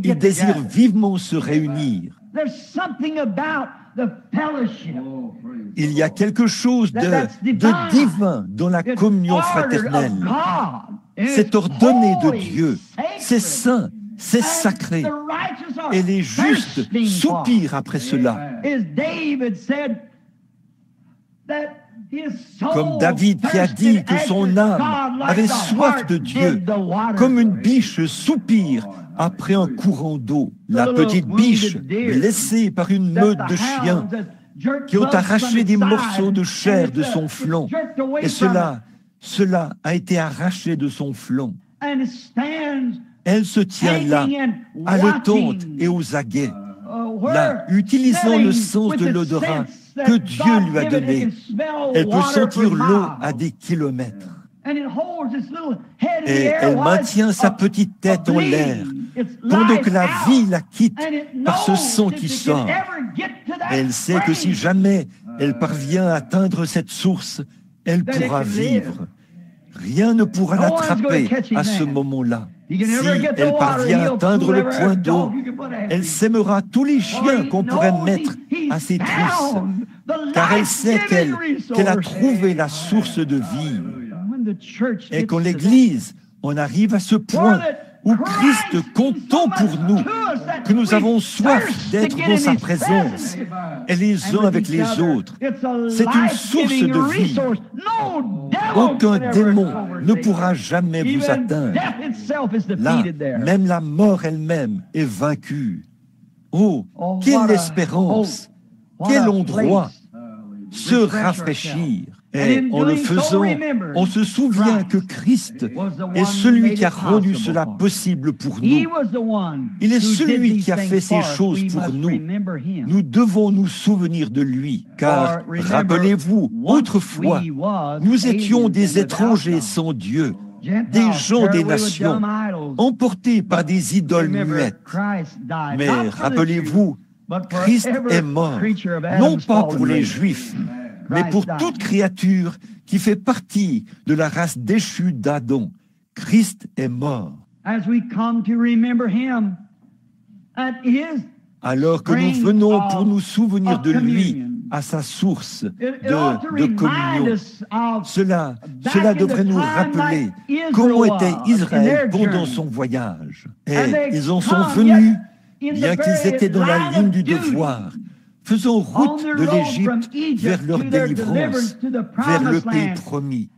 Ils désirent vivement se réunir. Il y a quelque chose de divin dans la communion fraternelle. C'est ordonné de Dieu, c'est saint, c'est sacré. Et les justes soupirent après cela. Comme David qui a dit que son âme avait soif de Dieu, comme une biche soupire après un courant d'eau. La petite biche, blessée par une meute de chiens, qui ont arraché des morceaux de chair de son flanc. Et cela a été arraché de son flanc. Elle se tient là, haletante et aux aguets, là, utilisant le sens de l'odorat que Dieu lui a donné. Elle peut sentir l'eau à des kilomètres. Et elle maintient sa petite tête en l'air, pendant que la vie la quitte par ce sang qui sort. Et elle sait que si jamais elle parvient à atteindre cette source, elle pourra vivre. Rien ne pourra l'attraper à ce moment-là. Si elle parvient à atteindre le point d'eau, elle sèmera tous les chiens qu'on pourrait mettre à ses trousses, car elle sait qu'elle a trouvé la source de vie. Et quand l'Église en arrive à ce point où Christ compte tant pour nous, que nous avons soif d'être dans sa présence, et les uns avec les autres, c'est une source de vie. Aucun démon ne pourra jamais vous atteindre. Là, même la mort elle-même est vaincue. Oh, quelle espérance, quel endroit, se rafraîchir. Et en le faisant, on se souvient que Christ est celui qui a rendu cela possible pour nous. Il est celui qui a fait ces choses pour nous. Nous devons nous souvenir de lui, car, rappelez-vous, autrefois, nous étions des étrangers sans Dieu, des gens des nations, emportés par des idoles muettes. Mais rappelez-vous, Christ est mort, non pas pour les Juifs, mais pour toute créature qui fait partie de la race déchue d'Adam. Christ est mort. Alors que nous venons pour nous souvenir de lui à sa source de communion, cela devrait nous rappeler comment était Israël pendant son voyage. Et ils en sont venus, bien qu'ils étaient dans la ligne du devoir, faisant route de l'Égypte vers leur délivrance, vers le pays promis.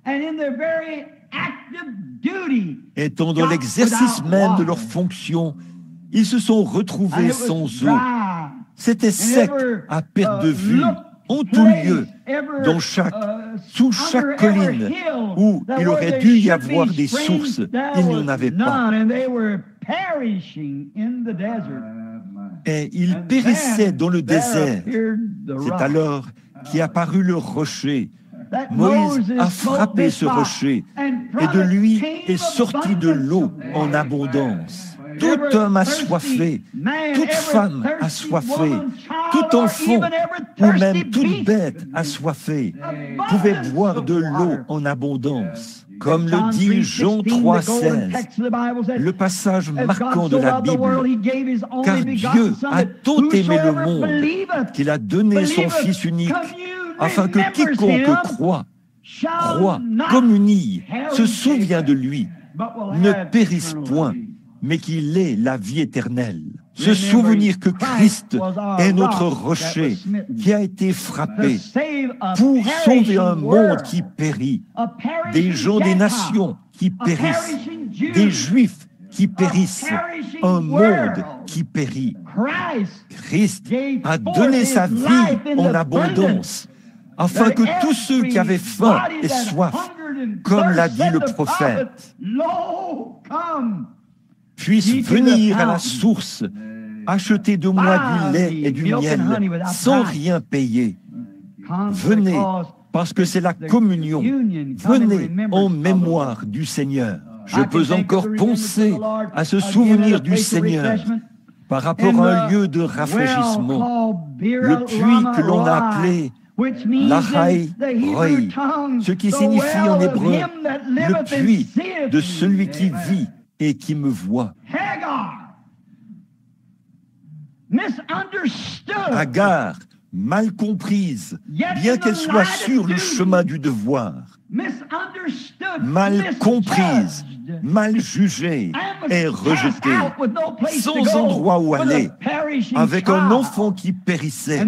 Étant dans l'exercice même de leurs fonctions, ils se sont retrouvés sans eau. C'était sec à perte de vue, en tout lieu, sous chaque colline où il aurait dû y avoir des sources, il n'y en avait pas. Et ils périssaient dans le désert. C'est alors qu'est apparu le rocher. Moïse a frappé ce rocher, et de lui est sortie de l'eau en abondance. Tout homme assoiffé, toute femme assoiffée, tout enfant ou même toute bête assoiffée pouvait boire de l'eau en abondance. Comme le dit Jean 3,16, le passage marquant de la Bible, car Dieu a tant aimé le monde qu'il a donné son Fils unique, afin que quiconque croit, communie, se souvient de lui, ne périsse point, mais qu'il ait la vie éternelle. Se souvenir que Christ est notre rocher qui a été frappé pour sauver un monde qui périt, des gens des nations qui périssent, des Juifs qui périssent, un monde qui périt. Christ a donné sa vie en abondance, afin que tous ceux qui avaient faim et soif, comme l'a dit le prophète, puissent venir à la source, acheter de moi du lait et du miel sans rien payer. Venez, parce que c'est la communion. Venez en mémoire du Seigneur. Je peux encore penser à ce souvenir du Seigneur par rapport à un lieu de rafraîchissement, le puits que l'on a appelé Lahai Roi, ce qui signifie en hébreu le puits de celui qui vit et qui me voit. Agar, mal comprise, bien qu'elle soit sur le chemin du devoir, mal comprise, mal jugée et rejetée, sans endroit où aller, avec un enfant qui périssait,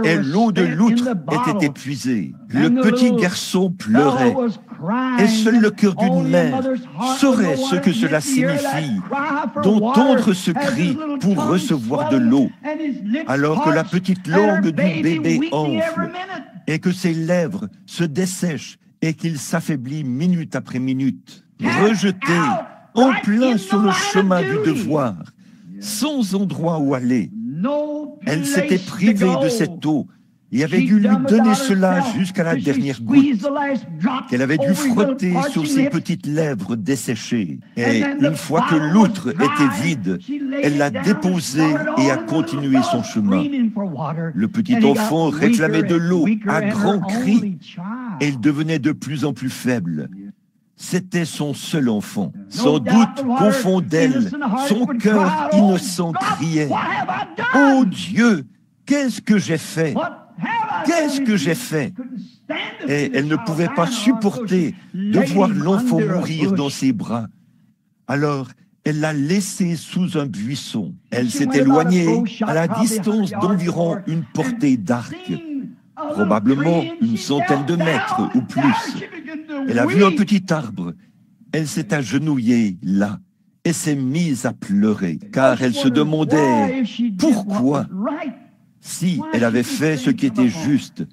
et l'eau de l'outre était épuisée. Le petit garçon pleurait, et seul le cœur d'une mère saurait ce que cela signifie, d'entendre ce cri pour recevoir de l'eau, alors que la petite langue du bébé enfle, et que ses lèvres se dessèchent, et qu'il s'affaiblit minute après minute, rejeté en plein sur le chemin du devoir, sans endroit où aller. Elle s'était privée de cette eau et avait dû lui donner cela jusqu'à la dernière goutte, qu'elle avait dû frotter sur ses petites lèvres desséchées. Et une fois que l'outre était vide, elle l'a déposée et a continué son chemin. Le petit enfant réclamait de l'eau à grands cris, et il devenait de plus en plus faible. C'était son seul enfant. Sans doute qu'au fond d'elle, son cœur innocent criait « Oh Dieu, qu'est-ce que j'ai fait? Qu'est-ce que j'ai fait ?» Et elle ne pouvait pas supporter de voir l'enfant mourir dans ses bras. Alors, elle l'a laissé sous un buisson. Elle s'est éloignée à la distance d'environ une portée d'arc, probablement une centaine de mètres ou plus. Elle a vu un petit arbre. Elle s'est agenouillée là et s'est mise à pleurer, car elle se demandait pourquoi, si elle avait fait ce qui était juste,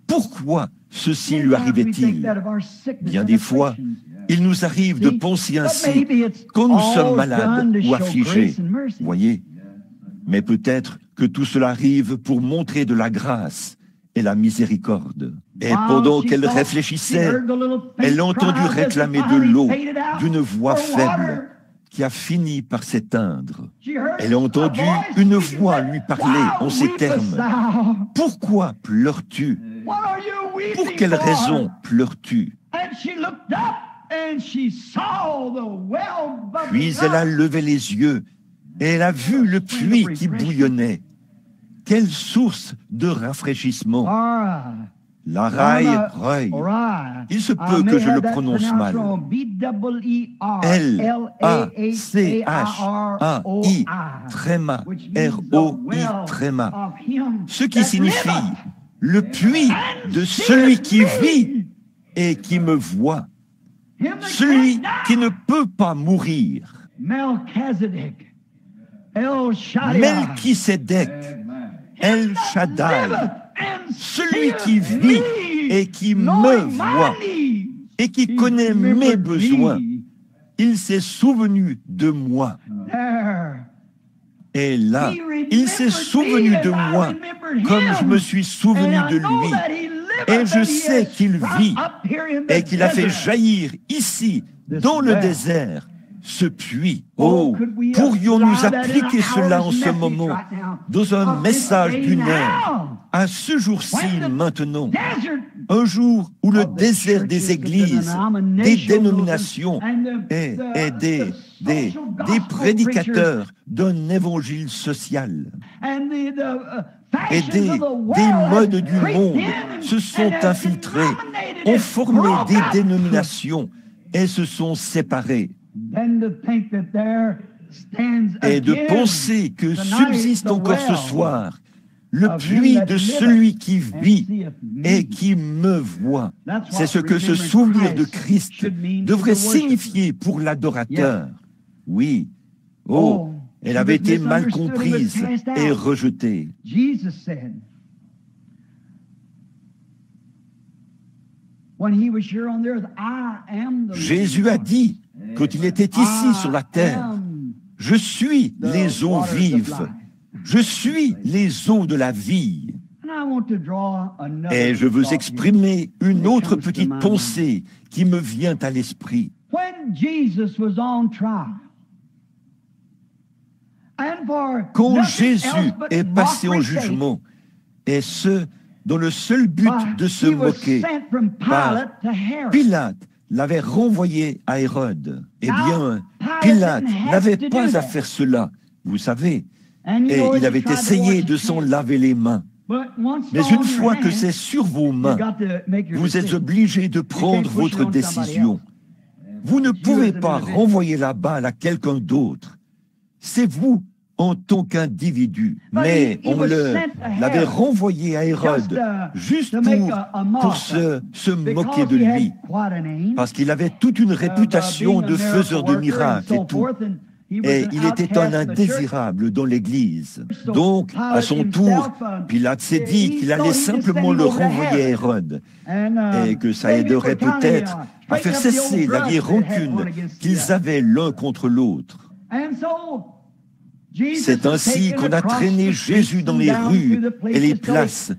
pourquoi ceci lui arrivait-il? Bien des fois, il nous arrive de penser ainsi quand nous sommes malades ou affligés, voyez. Mais peut-être que tout cela arrive pour montrer de la grâce et la miséricorde. Et pendant qu'elle réfléchissait, elle a entendu réclamer de l'eau d'une voix faible qui a fini par s'éteindre. Elle a entendu une voix lui parler en ces termes. « Pourquoi pleures-tu? Pour quelle raison pleures-tu » Puis elle a levé les yeux et elle a vu le puits qui bouillonnait. Quelle source de rafraîchissement! L'Araï, il se peut que je le prononce mal. L-A-C-H-A-I, tréma, R-O-I, tréma. Ce qui signifie le puits de celui qui vit et qui me voit. Celui qui ne peut pas mourir. Melchisédek, El Shaddai, celui qui vit et qui me voit et qui connaît mes besoins, il s'est souvenu de moi. Et là, il s'est souvenu de moi comme je me suis souvenu de lui. Et je sais qu'il vit et qu'il a fait jaillir ici, dans le désert, ce puits. Oh, pourrions-nous appliquer cela en ce moment, dans un message d'une heure, à ce jour-ci maintenant, un jour où le désert des églises, des dénominations et des prédicateurs d'un évangile social et des modes du monde se sont infiltrés, ont formé des dénominations et se sont séparés. Et de penser que subsiste encore ce soir le puits de celui qui vit et qui me voit. C'est ce que ce souvenir de Christ devrait signifier pour l'adorateur. Oui. Oh, elle avait été mal comprise et rejetée. Jésus a dit, quand il était ici sur la terre, « Je suis les eaux vives, je suis les eaux de la vie. » Et je veux exprimer une autre petite pensée qui me vient à l'esprit. Quand Jésus est passé en jugement, et ce, dans le seul but de se moquer, Pilate l'avait renvoyé à Hérode. Eh bien, Pilate n'avait pas à faire cela, vous savez, et il avait essayé de s'en laver les mains. Mais une fois que c'est sur vos mains, vous êtes obligé de prendre votre décision. Vous ne pouvez pas renvoyer la balle à quelqu'un d'autre. C'est vous en tant qu'individu. Mais on l'avait renvoyé à Hérode juste pour se moquer de lui, parce qu'il avait toute une réputation de faiseur de miracles et tout. Et il était un indésirable dans l'Église. Donc, à son tour, Pilate s'est dit qu'il allait simplement le renvoyer à Hérode et que ça aiderait peut-être à faire cesser la vieille rancune qu'ils avaient l'un contre l'autre. C'est ainsi qu'on a traîné Jésus dans les rues et les places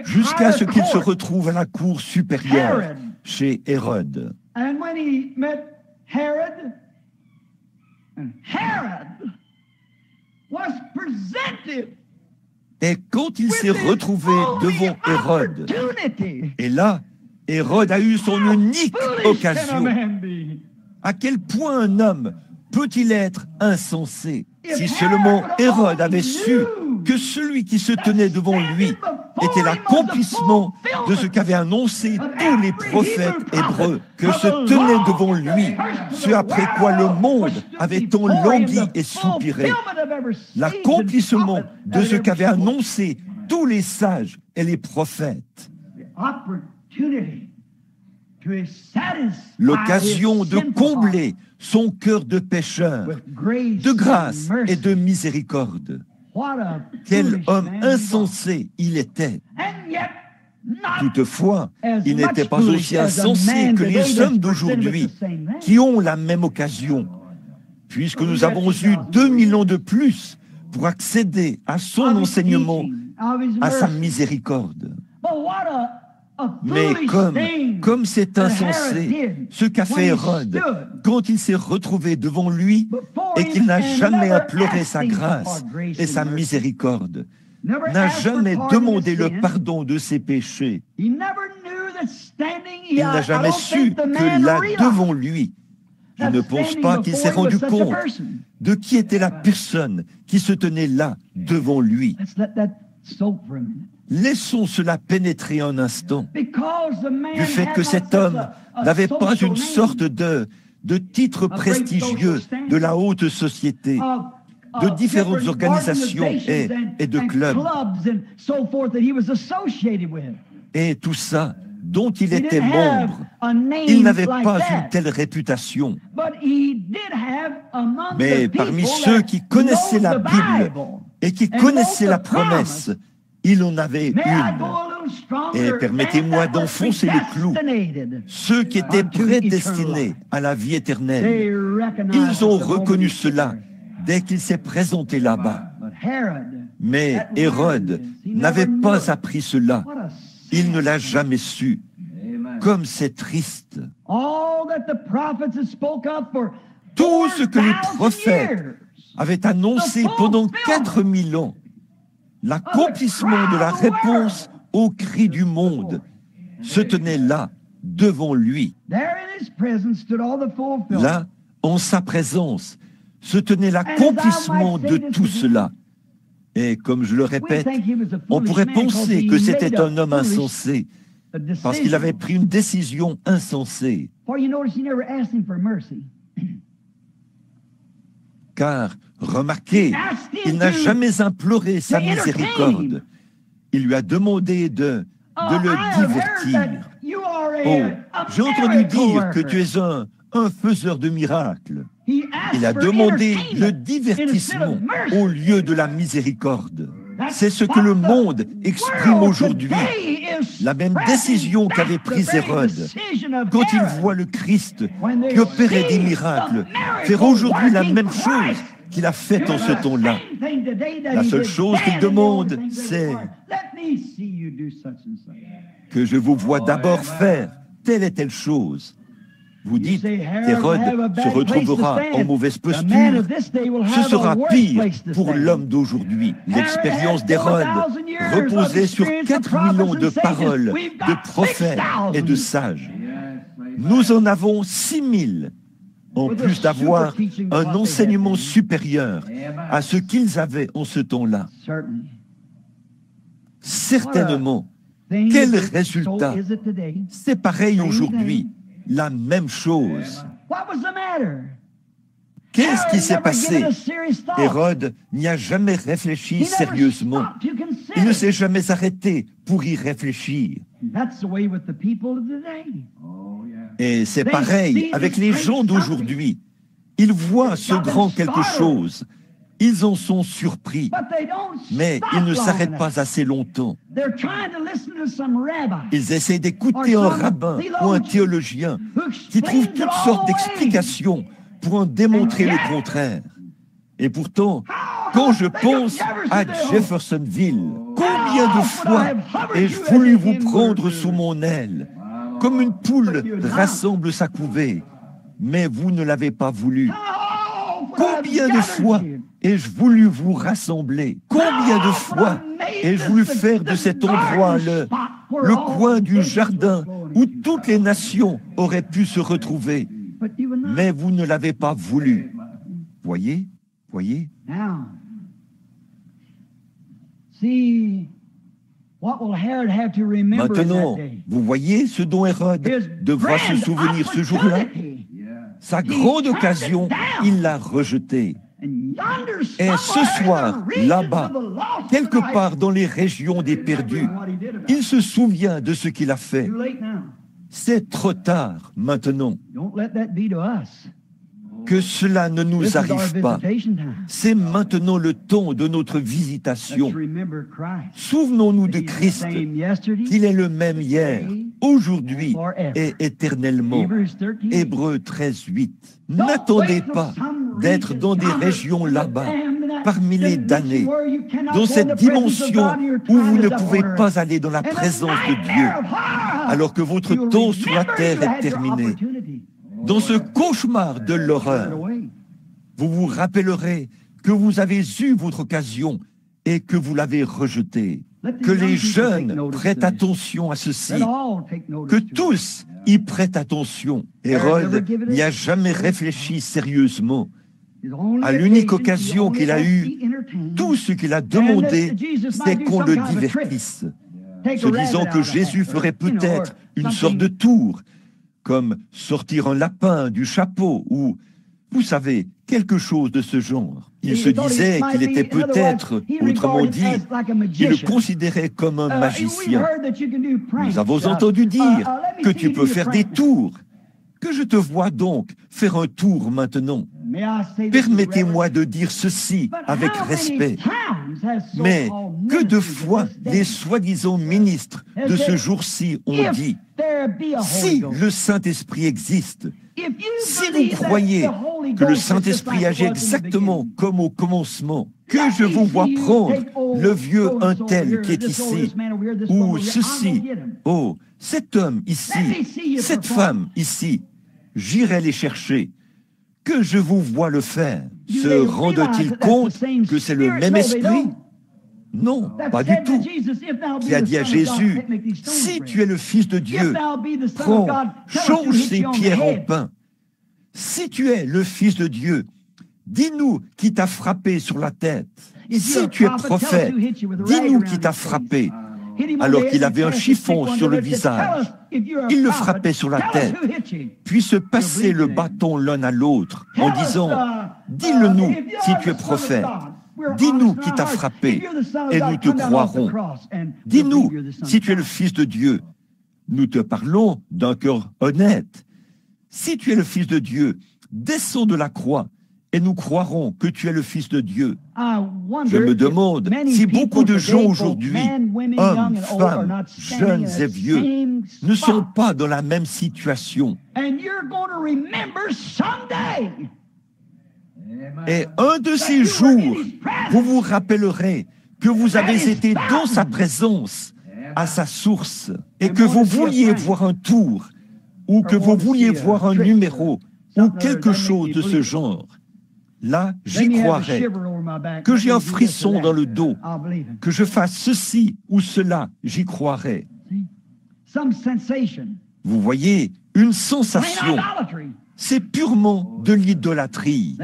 jusqu'à ce qu'il se retrouve à la cour supérieure chez Hérode. Et quand il s'est retrouvé devant Hérode, et là, Hérode a eu son unique occasion. À quel point un homme peut-il être insensé? Si seulement Hérode avait su que celui qui se tenait devant lui était l'accomplissement de ce qu'avaient annoncé tous les prophètes hébreux, que se tenait devant lui, ce après quoi le monde avait tant langui et soupiré, l'accomplissement de ce qu'avaient annoncé tous les sages et les prophètes, l'occasion de combler son cœur de pécheur, de grâce et de miséricorde. Quel homme insensé il était! Toutefois, il n'était pas aussi insensé que les hommes d'aujourd'hui qui ont la même occasion, puisque nous avons eu 2000 ans de plus pour accéder à son enseignement, à sa miséricorde. Mais comme c'est insensé, ce qu'a fait Hérode, quand il s'est retrouvé devant lui et qu'il n'a jamais imploré sa grâce et sa miséricorde, n'a jamais demandé le pardon de ses péchés, il n'a jamais su que là devant lui, je ne pense pas qu'il s'est rendu compte de qui était la personne qui se tenait là devant lui. Laissons cela pénétrer un instant, du fait que cet homme n'avait pas une sorte de titre prestigieux de la haute société, de différentes organisations et de clubs, et tout ça dont il était membre. Il n'avait pas une telle réputation. Mais parmi ceux qui connaissaient la Bible et qui connaissaient la promesse, il en avait une. Et permettez-moi d'enfoncer le clou. Ceux qui étaient prédestinés à la vie éternelle, ils ont reconnu cela dès qu'il s'est présenté là-bas. Mais Hérode n'avait pas appris cela. Il ne l'a jamais su. Comme c'est triste. Tout ce que les prophètes avaient annoncé pendant 4000 ans, l'accomplissement de la réponse au cri du monde se tenait là, devant lui. Là, en sa présence, se tenait l'accomplissement de tout cela. Et comme je le répète, on pourrait penser que c'était un homme insensé, parce qu'il avait pris une décision insensée. Car, remarquez, il n'a jamais imploré sa miséricorde. Il lui a demandé de le divertir. Oh, j'ai entendu dire que tu es un faiseur de miracles. Il a demandé le divertissement au lieu de la miséricorde. C'est ce que le monde exprime aujourd'hui. La même décision qu'avait prise Hérode. Quand il voit le Christ qui opérait des miracles, faire aujourd'hui la même chose qu'il a faite en ce temps-là. La seule chose qu'il demande, c'est que je vous vois d'abord faire telle et telle chose. Vous dites qu'Hérode se retrouvera en mauvaise posture. Ce sera pire pour l'homme d'aujourd'hui. L'expérience d'Hérode reposait sur 4000 ans de paroles, de prophètes et de sages. Nous en avons 6000, en plus d'avoir un enseignement supérieur à ce qu'ils avaient en ce temps-là. Certainement, quel résultat! C'est pareil aujourd'hui. La même chose. Qu'est-ce qui s'est passé? Hérode n'y a jamais réfléchi sérieusement. Il ne s'est jamais arrêté pour y réfléchir. Et c'est pareil avec les gens d'aujourd'hui. Ils voient ce grand quelque chose. Ils en sont surpris, mais ils ne s'arrêtent pas assez longtemps. Ils essaient d'écouter un rabbin ou un théologien qui trouve toutes sortes d'explications pour en démontrer le contraire. Et pourtant, quand je pense à Jeffersonville, combien de fois ai-je voulu vous prendre sous mon aile, comme une poule rassemble sa couvée, mais vous ne l'avez pas voulu. Combien de fois ai-je voulu vous rassembler? Combien de fois ai-je voulu faire de cet endroit le coin du jardin où toutes les nations auraient pu se retrouver? mais vous ne l'avez pas voulu. Voyez, voyez. Now, see what will Herod have to remember Maintenant, that day. vous voyez ce dont Hérode devra se souvenir ce jour-là. Sa grande occasion, il l'a rejetée. Et ce soir, là-bas, quelque part dans les régions des perdus, il se souvient de ce qu'il a fait. C'est trop tard maintenant. Que cela ne nous arrive pas. C'est maintenant le temps de notre visitation. Souvenons-nous de Christ, qu'il est le même hier, aujourd'hui et éternellement. Hébreux 13:8. N'attendez pas d'être dans des régions là-bas, par milliers d'années, dans cette dimension où vous ne pouvez pas aller dans la présence de Dieu, alors que votre temps sur la terre est terminé. Dans ce cauchemar de l'horreur, vous vous rappellerez que vous avez eu votre occasion et que vous l'avez rejetée. Que les jeunes prêtent attention à ceci, que tous y prêtent attention. Hérode n'y a jamais réfléchi sérieusement. À l'unique occasion qu'il a eue, tout ce qu'il a demandé, c'est qu'on le divertisse, se disant que Jésus ferait peut-être une sorte de tour, comme sortir un lapin du chapeau ou, vous savez, quelque chose de ce genre. Il se disait qu'il était peut-être, autrement dit, il le considérait comme un magicien. Nous avons entendu dire que tu peux faire des tours, que je te vois donc faire un tour maintenant. Permettez-moi de dire ceci avec respect. Mais que de fois les soi-disant ministres de ce jour-ci ont dit, si le Saint-Esprit existe, si vous croyez que le Saint-Esprit agit exactement comme au commencement, que je vous vois prendre le vieux un tel qui est ici, ou ceci, oh, cet homme ici, cette femme ici, j'irai les chercher. Que je vous vois le faire. Se rendent-ils compte que c'est le même esprit? Non, pas du tout. Qui a dit à Jésus, si tu es le Fils de Dieu, prends, change ces pierres en pain. Si tu es le Fils de Dieu, dis-nous qui t'a frappé sur la tête. Si tu es prophète, dis-nous qui t'a frappé. Alors qu'il avait un chiffon sur le visage, il le frappait sur la tête, puis se passait le bâton l'un à l'autre en disant, dis-le-nous si tu es prophète, dis-nous qui t'a frappé et nous te croirons. Dis-nous si tu es le Fils de Dieu, nous te parlons d'un cœur honnête. Si tu es le Fils de Dieu, descends de la croix et nous croirons que tu es le Fils de Dieu. Je me demande si beaucoup de gens aujourd'hui, hommes, femmes, jeunes et vieux, ne sont pas dans la même situation. Et un de ces jours, vous vous rappellerez que vous avez été dans sa présence, à sa source, et que vous vouliez voir un tour, ou que vous vouliez voir un numéro, ou quelque chose de ce genre. Là, j'y croirais. Que j'ai un frisson dans le dos, que je fasse ceci ou cela, j'y croirais. Vous voyez, une sensation, c'est purement de l'idolâtrie.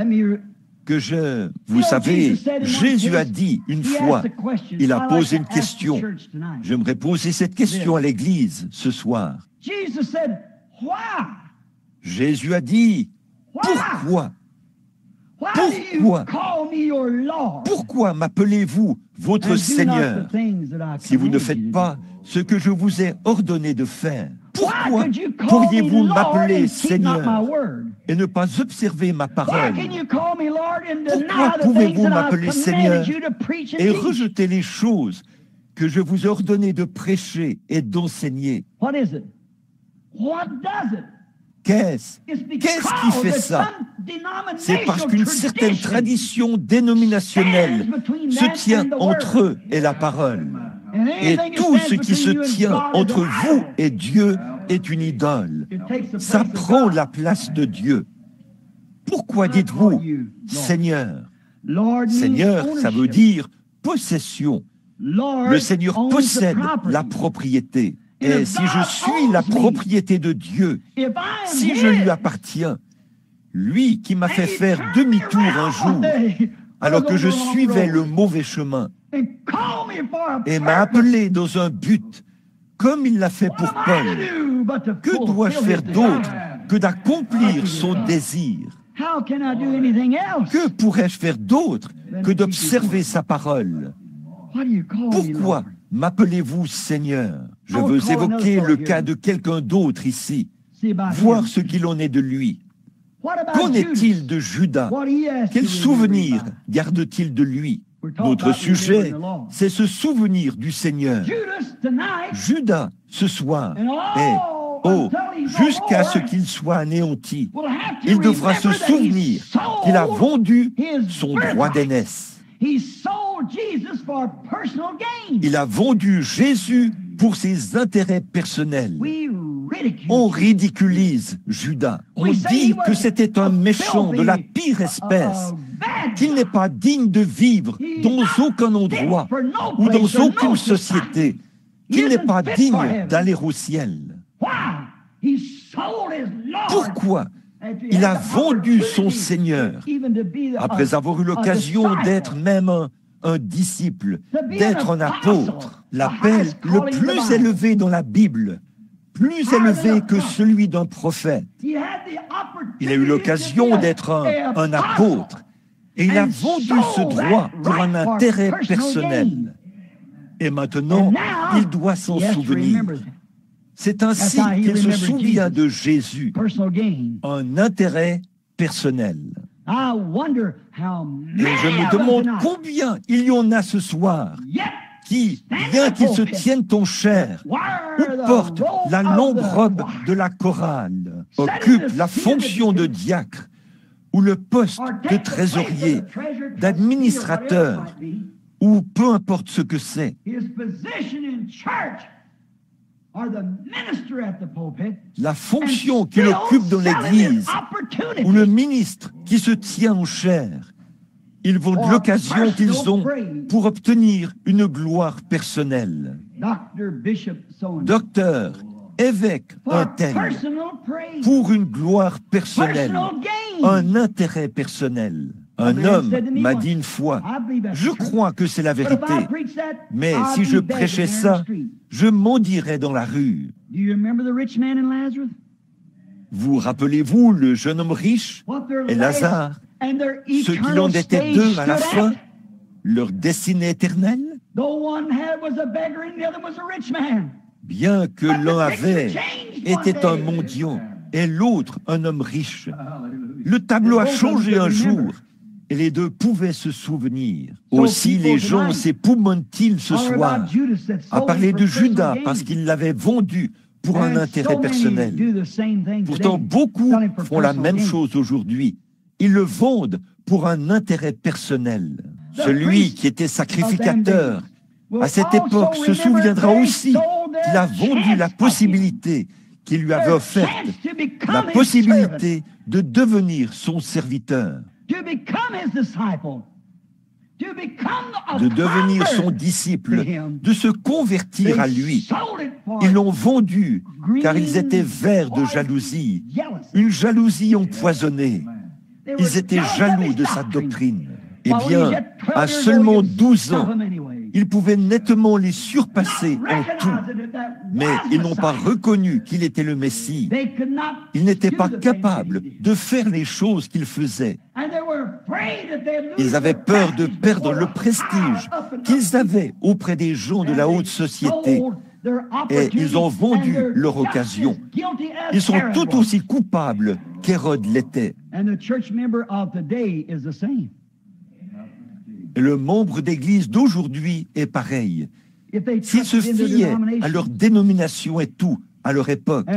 Vous savez, Jésus a dit une fois, il a posé une question. J'aimerais poser cette question à l'Église ce soir. Jésus a dit, pourquoi? Pourquoi m'appelez-vous votre Seigneur si vous ne faites pas ce que je vous ai ordonné de faire? Pourquoi pourriez-vous m'appeler Seigneur et ne pas observer ma parole? Pourquoi pouvez-vous m'appeler Seigneur et rejeter les choses que je vous ai ordonné de prêcher et d'enseigner? Qu'est-ce qui fait ça? C'est parce qu'une certaine tradition dénominationnelle se tient entre eux et la parole. Et tout ce qui se tient entre vous et Dieu est une idole. Ça prend la place de Dieu. Pourquoi dites-vous Seigneur? Seigneur, ça veut dire possession. Le Seigneur possède la propriété. Et si je suis la propriété de Dieu, si je lui appartiens, lui qui m'a fait faire demi-tour un jour, alors que je suivais le mauvais chemin, et m'a appelé dans un but, comme il l'a fait pour Paul, que dois-je faire d'autre que d'accomplir son désir? Que pourrais-je faire d'autre que d'observer sa parole? Pourquoi m'appelez-vous Seigneur? Je veux évoquer le cas de quelqu'un d'autre ici, voir ce qu'il en est de lui. Qu'en est-il de Judas? Quel souvenir garde-t-il de lui? Notre sujet, c'est ce souvenir du Seigneur. Judas, ce soir, est, jusqu'à ce qu'il soit anéanti, il devra se souvenir qu'il a vendu son droit d'aînesse. Il a vendu Jésus pour ses intérêts personnels. On ridiculise Judas. On dit que c'était un méchant de la pire espèce, qu'il n'est pas digne de vivre dans aucun endroit ou dans aucune société, qu'il n'est pas digne d'aller au ciel. Pourquoi il a vendu son Seigneur après avoir eu l'occasion d'être même un disciple, d'être un apôtre, l'appel le plus élevé dans la Bible, plus élevé que celui d'un prophète. Il a eu l'occasion d'être un apôtre et il a vendu ce droit pour un intérêt personnel. Et maintenant, il doit s'en souvenir. C'est ainsi qu'il se souvient de Jésus, un intérêt personnel. Et je me demande combien il y en a ce soir qui, bien qu'ils se tiennent en chair, ou portent la longue robe de la chorale, occupent la fonction de diacre, ou le poste de trésorier, d'administrateur, ou peu importe ce que c'est. La fonction qu'il occupe dans l'Église, ou le ministre qui se tient en chair, ils vaut de l'occasion qu'ils ont pour obtenir une gloire personnelle. Docteur, évêque, un tel, pour une gloire personnelle, un intérêt personnel. Un homme m'a dit une fois, je crois que c'est la vérité, mais si je prêchais ça, je maudirais dans la rue. Vous rappelez-vous le jeune homme riche et Lazare, ceux qui en étaient deux à la fin, leur destinée éternelle? Bien que l'un avait, était un mendiant et l'autre un homme riche. Le tableau a changé un jour. Et les deux pouvaient se souvenir. Aussi les gens s'époumonent-ils ce soir à parler de Judas parce qu'il l'avait vendu pour un intérêt personnel. Pourtant, beaucoup font la même chose aujourd'hui. Ils le vendent pour un intérêt personnel. Celui qui était sacrificateur à cette époque se souviendra aussi qu'il a vendu la possibilité qu'il lui avait offerte, la possibilité de devenir son serviteur. De devenir son disciple, de se convertir à lui. Ils l'ont vendu car ils étaient verts de jalousie, une jalousie empoisonnée. Ils étaient jaloux de sa doctrine. Eh bien, à seulement 12 ans, ils pouvaient nettement les surpasser en tout. Mais ils n'ont pas reconnu qu'il était le Messie. Ils n'étaient pas capables de faire les choses qu'il faisait. Ils avaient peur de perdre le prestige qu'ils avaient auprès des gens de la haute société. Et ils ont vendu leur occasion. Ils sont tout aussi coupables qu'Hérode l'était. Le membre d'Église d'aujourd'hui est pareil. S'ils se fiaient à leur dénomination et tout, à leur époque,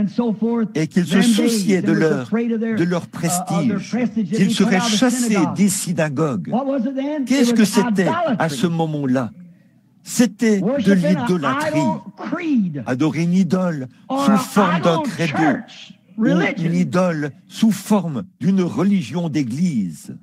et qu'ils se souciaient de leur prestige, qu'ils seraient chassés des synagogues, qu'est-ce que c'était à ce moment-là? C'était de l'idolâtrie. Adorer une idole sous forme d'un credo, ou une idole sous forme d'une religion d'église.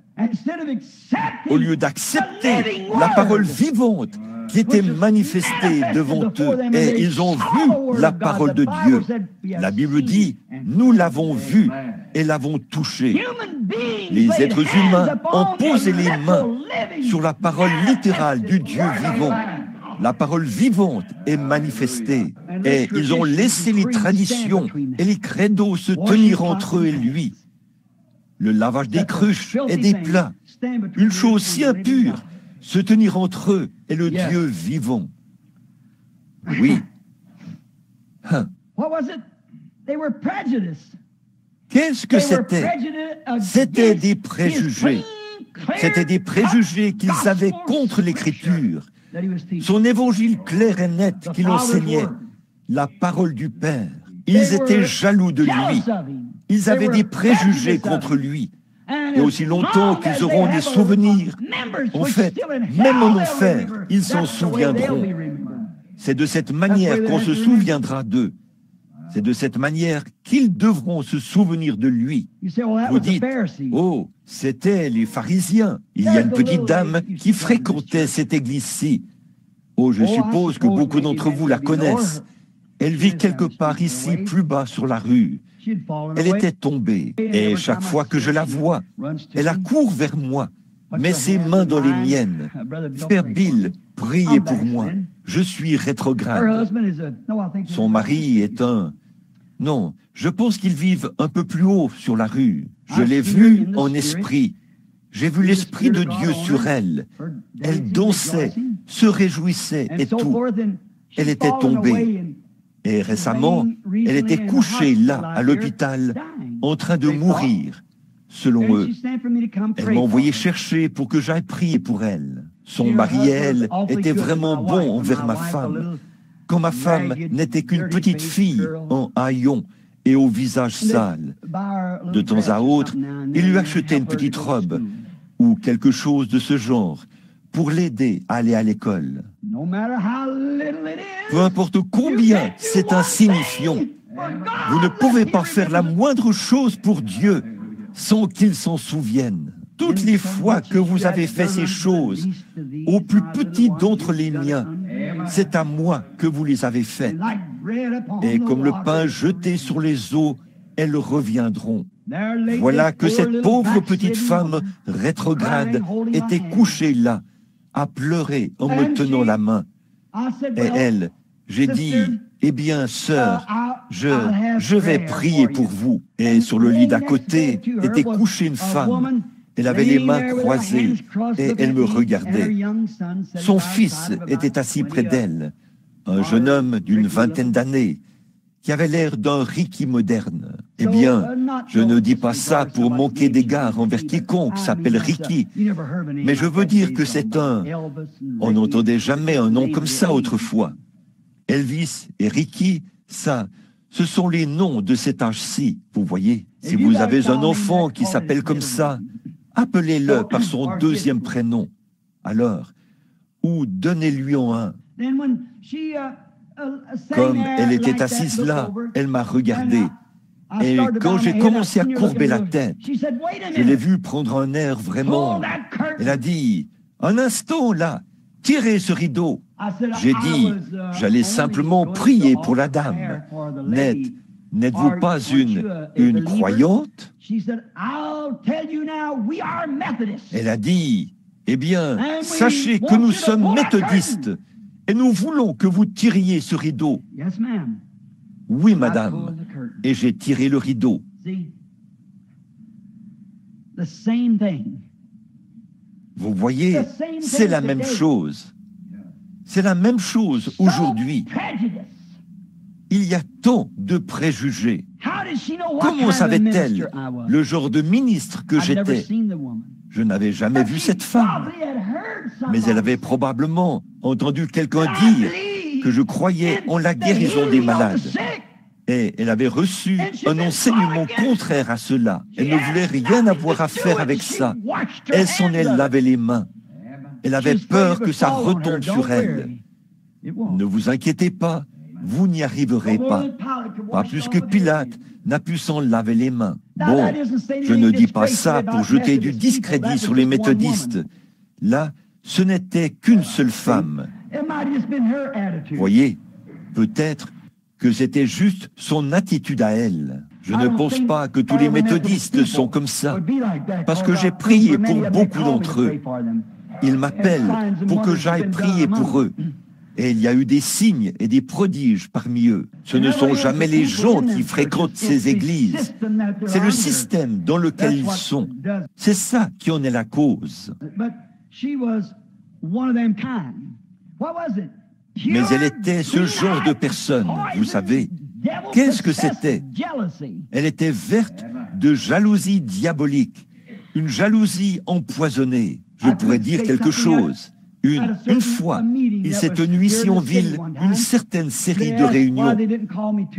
Au lieu d'accepter la parole vivante qui était manifestée devant eux, et ils ont vu la parole de Dieu. La Bible dit, nous l'avons vue et l'avons touchée. Les êtres humains ont posé les mains sur la parole littérale du Dieu vivant. La parole vivante est manifestée, et ils ont laissé les traditions et les credos se tenir entre eux et lui. Le lavage des cruches et des plats, une chose si impure, se tenir entre eux et le Dieu vivant. Oui. Qu'est-ce que c'était? C'était des préjugés. C'était des préjugés qu'ils avaient contre l'Écriture. Son évangile clair et net qu'il enseignait, la parole du Père. Ils étaient jaloux de lui. Ils avaient des préjugés contre lui. Et aussi longtemps qu'ils auront des souvenirs, en fait, même en enfer, ils s'en souviendront. C'est de cette manière qu'on se souviendra d'eux. C'est de cette manière qu'ils devront se souvenir de lui. Vous dites, oh, c'était les pharisiens. Il y a une petite dame qui fréquentait cette église-ci. Oh, je suppose que beaucoup d'entre vous la connaissent. Elle vit quelque part ici, plus bas sur la rue. Elle était tombée, et chaque fois que je la vois, elle accourt vers moi, met ses mains dans les miennes. Frère Bill, priez pour moi. Je suis rétrograde. Son mari est un... Non, je pense qu'ils vivent un peu plus haut sur la rue. Je l'ai vu en esprit. J'ai vu l'Esprit de Dieu sur elle. Elle dansait, se réjouissait et tout. Elle était tombée. Et récemment, elle était couchée là, à l'hôpital, en train de mourir, selon eux. Elle m'a envoyé chercher pour que j'aille prier pour elle. Son mari et elle étaient vraiment bons envers ma femme. Quand ma femme n'était qu'une petite fille en haillons et au visage sale. De temps à autre, il lui achetait une petite robe ou quelque chose de ce genre pour l'aider à aller à l'école. Peu importe combien c'est insignifiant, vous ne pouvez pas faire la moindre chose pour Dieu sans qu'il s'en souvienne. Toutes les fois que vous avez fait ces choses, au plus petit d'entre les miens, c'est à moi que vous les avez faites. Et comme le pain jeté sur les eaux, elles reviendront. Voilà que cette pauvre petite femme rétrograde était couchée là, à pleurer en me tenant la main. Et elle, j'ai dit, eh bien, sœur, je vais prier pour vous. Et sur le lit d'à côté était couchée une femme. Elle avait les mains croisées et elle me regardait. Son fils était assis près d'elle, un jeune homme d'une vingtaine d'années, qui avait l'air d'un Ricky moderne. Eh bien, je ne dis pas ça pour manquer d'égard envers quiconque s'appelle Ricky, mais je veux dire que c'est un... On n'entendait jamais un nom comme ça autrefois. Elvis et Ricky, ça, ce sont les noms de cet âge-ci, vous voyez. Si vous avez un enfant qui s'appelle comme ça, appelez-le par son deuxième prénom, alors, ou donnez-lui en un. Comme elle était assise là, elle m'a regardé. Et quand j'ai commencé à courber la tête, je l'ai vue prendre un air vraiment... Elle a dit, un instant là, tirez ce rideau. J'ai dit, j'allais simplement prier pour la dame. N'êtes-vous pas une croyante? Elle a dit, eh bien, sachez que nous sommes méthodistes et nous voulons que vous tiriez ce rideau. Oui, madame. Et j'ai tiré le rideau. Vous voyez, c'est la même chose. C'est la même chose aujourd'hui. Il y a tant de préjugés. Comment savait-elle le genre de ministre que j'étais? Je n'avais jamais vu cette femme. Mais elle avait probablement entendu quelqu'un dire que je croyais en la guérison des malades. Et elle avait reçu un enseignement contraire à cela. Elle ne voulait rien avoir à faire avec ça. Elle s'en est lavé les mains. Elle avait peur que ça retombe sur elle. Ne vous inquiétez pas, vous n'y arriverez pas. Pas plus que Pilate n'a pu s'en laver les mains. Bon, je ne dis pas ça pour jeter du discrédit sur les méthodistes. Là, ce n'était qu'une seule femme. Voyez, peut-être que c'était juste son attitude à elle. Je ne pense pas que tous les méthodistes sont comme ça, parce que j'ai prié pour beaucoup d'entre eux. Ils m'appellent pour que j'aille prier pour eux. Et il y a eu des signes et des prodiges parmi eux. Ce ne sont jamais les gens qui fréquentent ces églises. C'est le système dans lequel ils sont. C'est ça qui en est la cause. Mais elle était ce genre de personne, vous savez. Qu'est-ce que c'était? Elle était verte de jalousie diabolique, une jalousie empoisonnée. Je pourrais dire quelque chose. Une fois, il s'est tenu ici en ville une certaine série de réunions.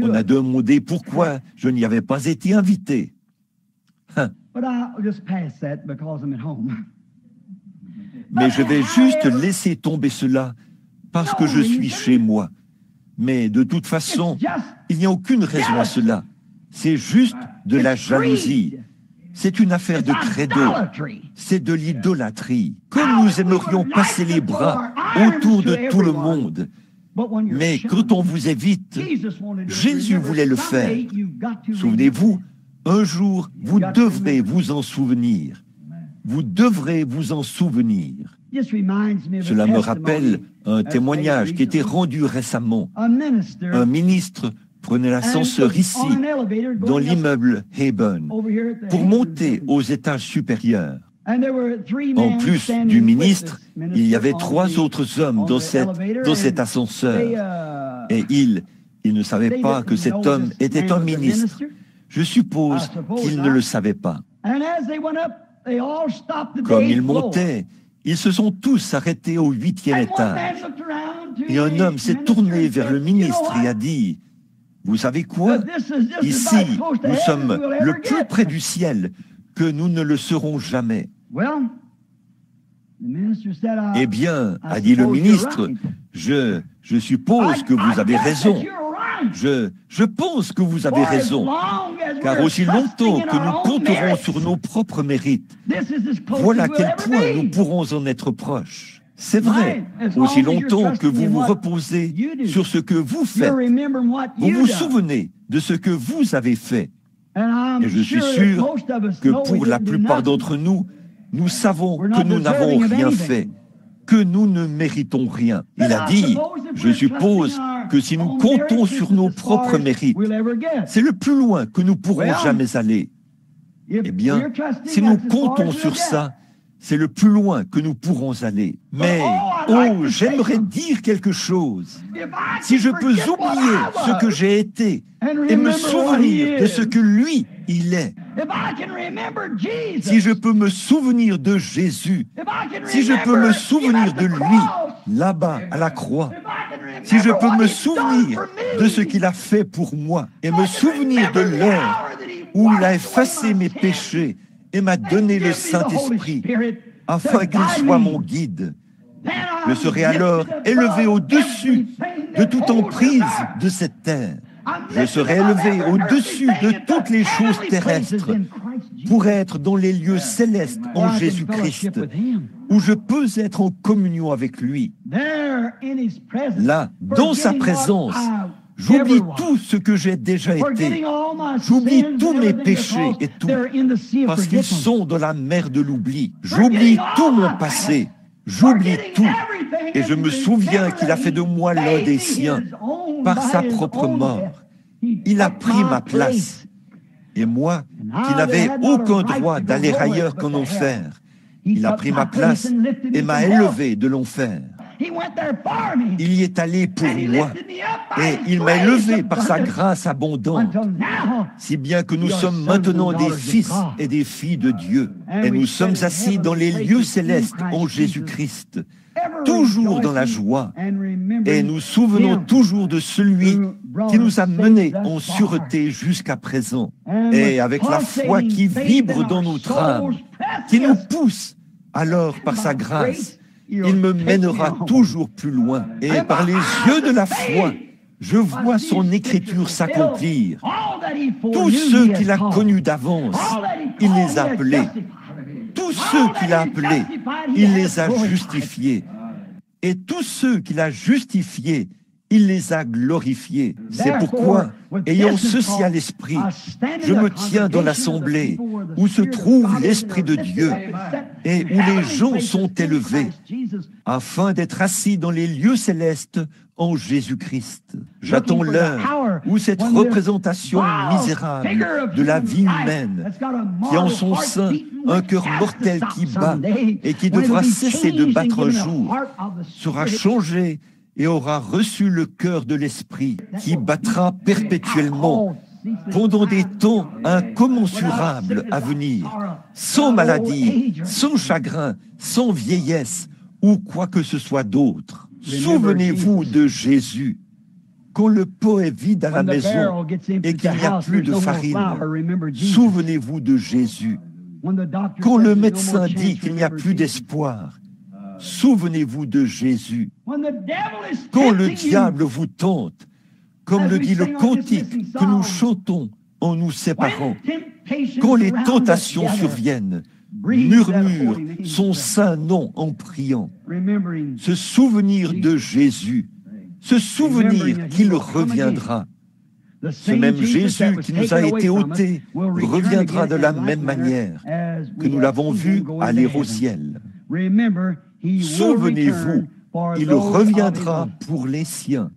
On a demandé pourquoi je n'y avais pas été invité. Mais je vais juste laisser tomber cela parce que je suis chez moi. Mais de toute façon, il n'y a aucune raison à cela. C'est juste de la jalousie. C'est une affaire de credo. C'est de l'idolâtrie. Comme nous aimerions passer les bras autour de tout le monde. Mais quand on vous évite, Jésus voulait le faire. Souvenez-vous, un jour, vous devrez vous en souvenir. Vous devrez vous en souvenir. Cela me rappelle un témoignage qui était rendu récemment. Un ministre prenait l'ascenseur ici, dans l'immeuble Hayburn, pour monter aux étages supérieurs. En plus du ministre, il y avait 3 autres hommes dans cet ascenseur. Et il ne savait pas que cet homme était un ministre. Je suppose qu'il ne le savait pas. Comme ils montaient, ils se sont tous arrêtés au 8e étage. Et un homme s'est tourné vers le ministre et a dit, « Vous savez quoi? Ici, nous sommes le plus près du ciel que nous ne le serons jamais. » Eh bien, a dit le ministre, je suppose que vous avez raison. Je pense que vous avez raison, car aussi longtemps que nous compterons sur nos propres mérites, voilà à quel point nous pourrons en être proches. C'est vrai, aussi longtemps que vous vous reposez sur ce que vous faites, vous vous souvenez de ce que vous avez fait. Et je suis sûr que pour la plupart d'entre nous, nous savons que nous n'avons rien fait, que nous ne méritons rien. Il a dit, je suppose que si nous comptons sur nos propres mérites, c'est le plus loin que nous pourrons jamais aller. Eh bien, si nous comptons sur ça, c'est le plus loin que nous pourrons aller. Mais, oh, j'aimerais dire quelque chose. Si je peux oublier ce que j'ai été et me souvenir de ce que lui, il est, si je peux me souvenir de Jésus, si je peux me souvenir de lui, là-bas, à la croix, si je peux me souvenir de ce qu'il a fait pour moi et me souvenir de l'heure où il a effacé mes péchés et m'a donné le Saint-Esprit afin qu'il soit mon guide, je serai alors élevé au-dessus de toute emprise de cette terre. Je serai élevé au-dessus de toutes les choses terrestres pour être dans les lieux célestes en Jésus-Christ, où je peux être en communion avec lui. Là, dans sa présence, j'oublie tout ce que j'ai déjà été. J'oublie tous mes péchés et tout, parce qu'ils sont dans la mer de l'oubli. J'oublie tout mon passé. J'oublie tout. Et je me souviens qu'il a fait de moi l'un des siens par sa propre mort. Il a pris ma place. Et moi, qui n'avais aucun droit d'aller ailleurs qu'en enfer, il a pris ma place et m'a élevé de l'enfer. Il y est allé pour moi et il m'a élevé par sa grâce abondante, si bien que nous sommes maintenant des fils et des filles de Dieu et nous sommes assis dans les lieux célestes en Jésus-Christ, toujours dans la joie, et nous souvenons toujours de celui qui nous a menés en sûreté jusqu'à présent, et avec la foi qui vibre dans notre âme, qui nous pousse alors par sa grâce, il me mènera toujours plus loin. Et par les yeux de la foi, je vois son écriture s'accomplir. Tous ceux qu'il a connus d'avance, il les a appelés. Tous ceux qu'il a appelés, il les a justifiés. Et tous ceux qu'il a justifiés, il les a glorifiés. C'est pourquoi, ayant ceci à l'esprit, je me tiens dans l'assemblée où se trouve l'Esprit de Dieu et où les gens sont élevés, afin d'être assis dans les lieux célestes en Jésus-Christ. J'attends l'heure où cette représentation misérable de la vie humaine, qui en son sein un cœur mortel qui bat et qui devra cesser de battre un jour, sera changée et aura reçu le cœur de l'Esprit qui battra perpétuellement pendant des temps incommensurables à venir, sans maladie, sans chagrin, sans vieillesse ou quoi que ce soit d'autre. Souvenez-vous de Jésus. Quand le pot est vide à la maison et qu'il n'y a plus de farine, souvenez-vous de Jésus. Quand le médecin dit qu'il n'y a plus d'espoir, souvenez-vous de Jésus. Quand le diable vous tente, comme le dit le cantique que nous chantons en nous séparant, quand les tentations surviennent, murmure son saint nom en priant. Se souvenir de Jésus, se souvenir qu'il reviendra. Ce même Jésus qui nous a été ôté reviendra de la même manière que nous l'avons vu aller au ciel. Souvenez-vous, il reviendra pour les siens.